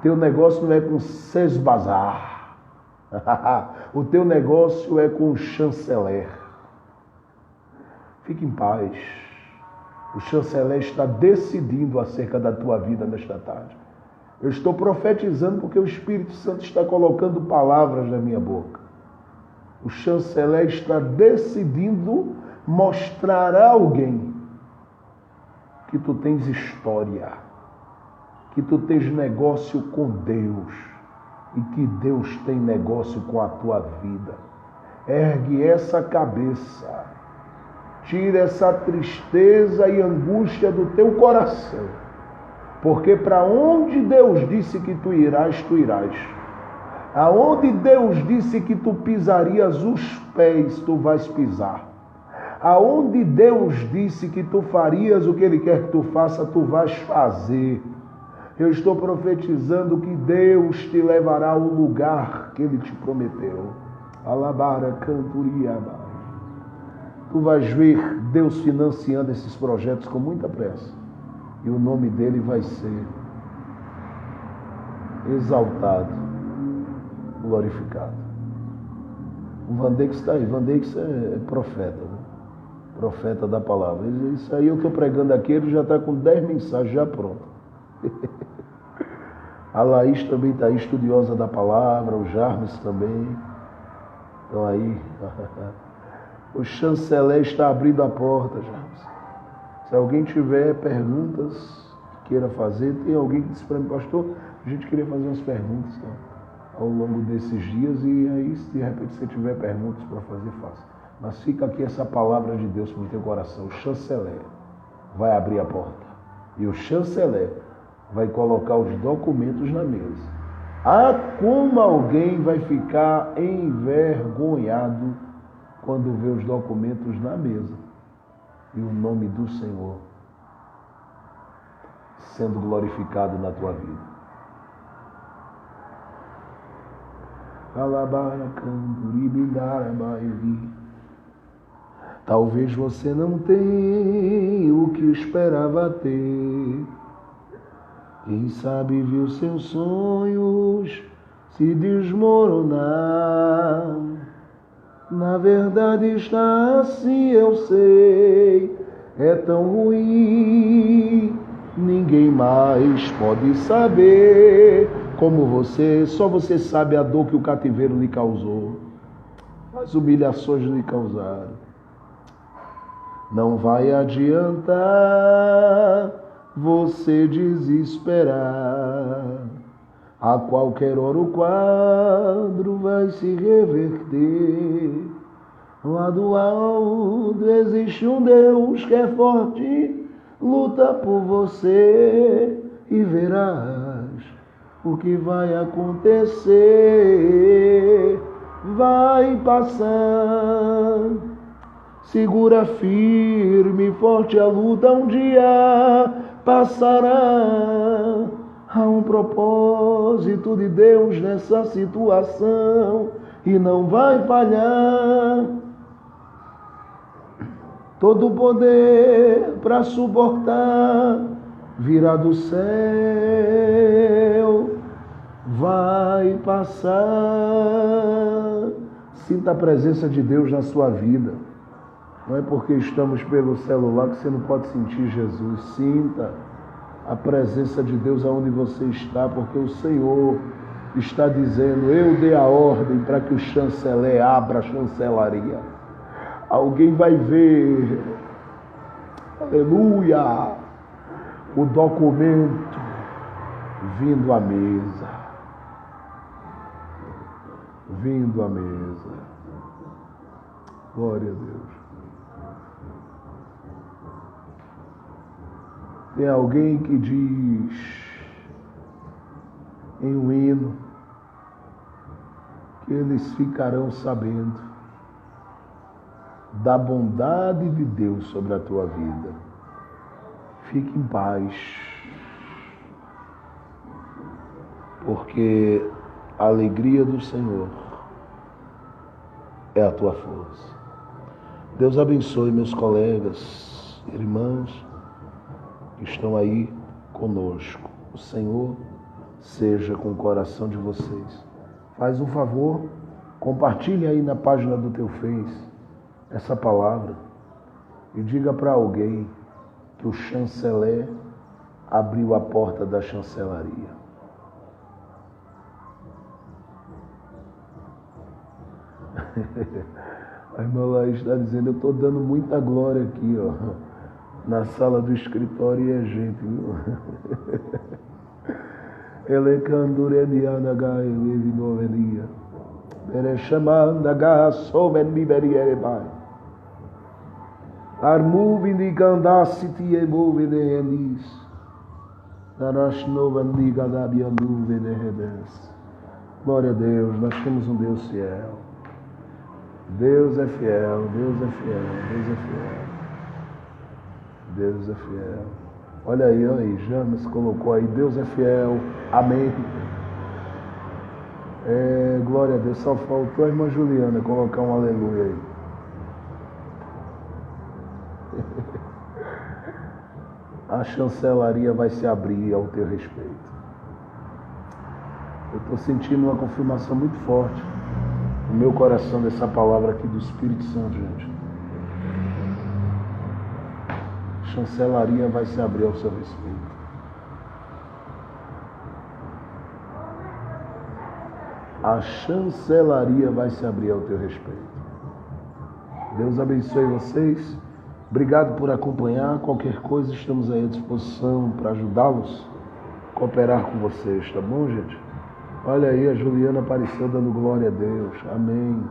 Teu negócio não é com Sesbazar. O teu negócio é com o chanceler. Fique em paz. O chanceler está decidindo acerca da tua vida nesta tarde. Eu estou profetizando porque o Espírito Santo está colocando palavras na minha boca. O chanceler está decidindo mostrar a alguém que tu tens história, que tu tens negócio com Deus e que Deus tem negócio com a tua vida. Ergue essa cabeça, tira essa tristeza e angústia do teu coração, porque para onde Deus disse que tu irás, tu irás. Aonde Deus disse que tu pisarias os pés, tu vais pisar. Aonde Deus disse que tu farias o que Ele quer que tu faça, tu vais fazer. Eu estou profetizando que Deus te levará ao lugar que Ele te prometeu. Alabara, canturiaba. Tu vais ver Deus financiando esses projetos com muita pressa. e o nome dele vai ser exaltado, glorificado. O Vandex está aí. Vandex é profeta, né? Profeta da palavra. Isso aí eu estou pregando aqui, ele já está com 10 mensagens já prontas. A Laís também está aí, estudiosa da palavra, o Jarmes também. Então aí, o chanceler está abrindo a porta, Jarmes. Se alguém tiver perguntas que queira fazer, tem alguém que disse para mim, pastor, a gente queria fazer umas perguntas ao longo desses dias, e aí, se de repente você tiver perguntas para fazer, faça. Mas fica aqui essa palavra de Deus no teu coração. O chanceler vai abrir a porta. E o chanceler vai colocar os documentos na mesa. Ah, como alguém vai ficar envergonhado quando vê os documentos na mesa e o nome do Senhor sendo glorificado na tua vida. Talvez você não tenha o que esperava ter. Quem sabe viu seus sonhos se desmoronar. Na verdade está assim, eu sei, é tão ruim. Ninguém mais pode saber como você, só você sabe a dor que o cativeiro lhe causou, as humilhações lhe causaram. Não vai adiantar você desesperar. A qualquer hora o quadro vai se reverter. Lá do alto existe um Deus que é forte, luta por você e verás o que vai acontecer. Vai passar. Segura firme, forte a luta, um dia passará. Há um propósito de Deus nessa situação e não vai falhar. Todo o poder para suportar virá do céu, vai passar. Sinta a presença de Deus na sua vida. Não é porque estamos pelo celular que você não pode sentir Jesus. Sinta a presença de Deus aonde você está, porque o Senhor está dizendo, eu dei a ordem para que o chanceler abra a chancelaria. Alguém vai ver, aleluia, o documento vindo à mesa. Vindo à mesa. Glória a Deus. Tem alguém que diz em um hino que eles ficarão sabendo da bondade de Deus sobre a tua vida. Fique em paz, porque a alegria do Senhor é a tua força. Deus abençoe meus colegas, irmãos que estão aí conosco. O Senhor seja com o coração de vocês. Faz um favor, compartilhe aí na página do teu Face essa palavra e diga para alguém que o chanceler abriu a porta da chancelaria. A irmã Laís está dizendo, eu estou dando muita glória aqui, ó. Na sala do escritório e é gente, viu? Ele candureniana gai vive novenia. Bere chamanda ga soben liberiere bai. Armuvi di gandacity e move de enis. Darash novan liga da bianduve de redes. Glória a Deus, nós temos um Deus fiel. Deus é fiel, Deus é fiel, Deus é fiel. Deus é fiel. Olha aí, James colocou aí, Deus é fiel, amém. Glória a Deus, só faltou a irmã Juliana colocar um aleluia aí. a chancelaria vai se abrir ao teu respeito. Eu estou sentindo uma confirmação muito forte no meu coração dessa palavra aqui do Espírito Santo, gente. Chancelaria vai se abrir ao seu respeito. A chancelaria vai se abrir ao teu respeito. Deus abençoe vocês. Obrigado por acompanhar. Qualquer coisa, estamos aí à disposição para ajudá-los, cooperar com vocês, tá bom, gente? Olha aí, a Juliana apareceu dando glória a Deus. Amém.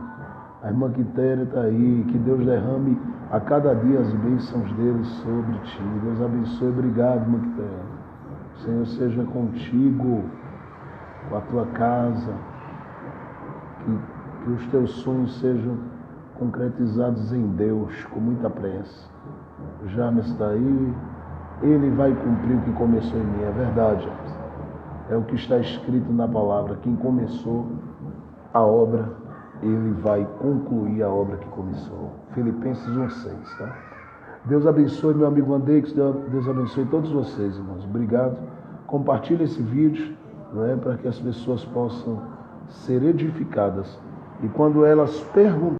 A irmã Quitéria está aí. Que Deus derrame a cada dia as bênçãos dele sobre ti. Deus abençoe. Obrigado, irmã Quitéria. O Senhor seja contigo, com a tua casa. Que os teus sonhos sejam concretizados em Deus, com muita pressa. James está aí. Ele vai cumprir o que começou em mim. É verdade, James. É o que está escrito na palavra. Quem começou a obra, ele vai concluir a obra que começou. Filipenses 1:6, tá? Deus abençoe meu amigo Andeix, Deus abençoe todos vocês, irmãos. Obrigado. Compartilhe esse vídeo, para que as pessoas possam ser edificadas. E quando elas perguntarem,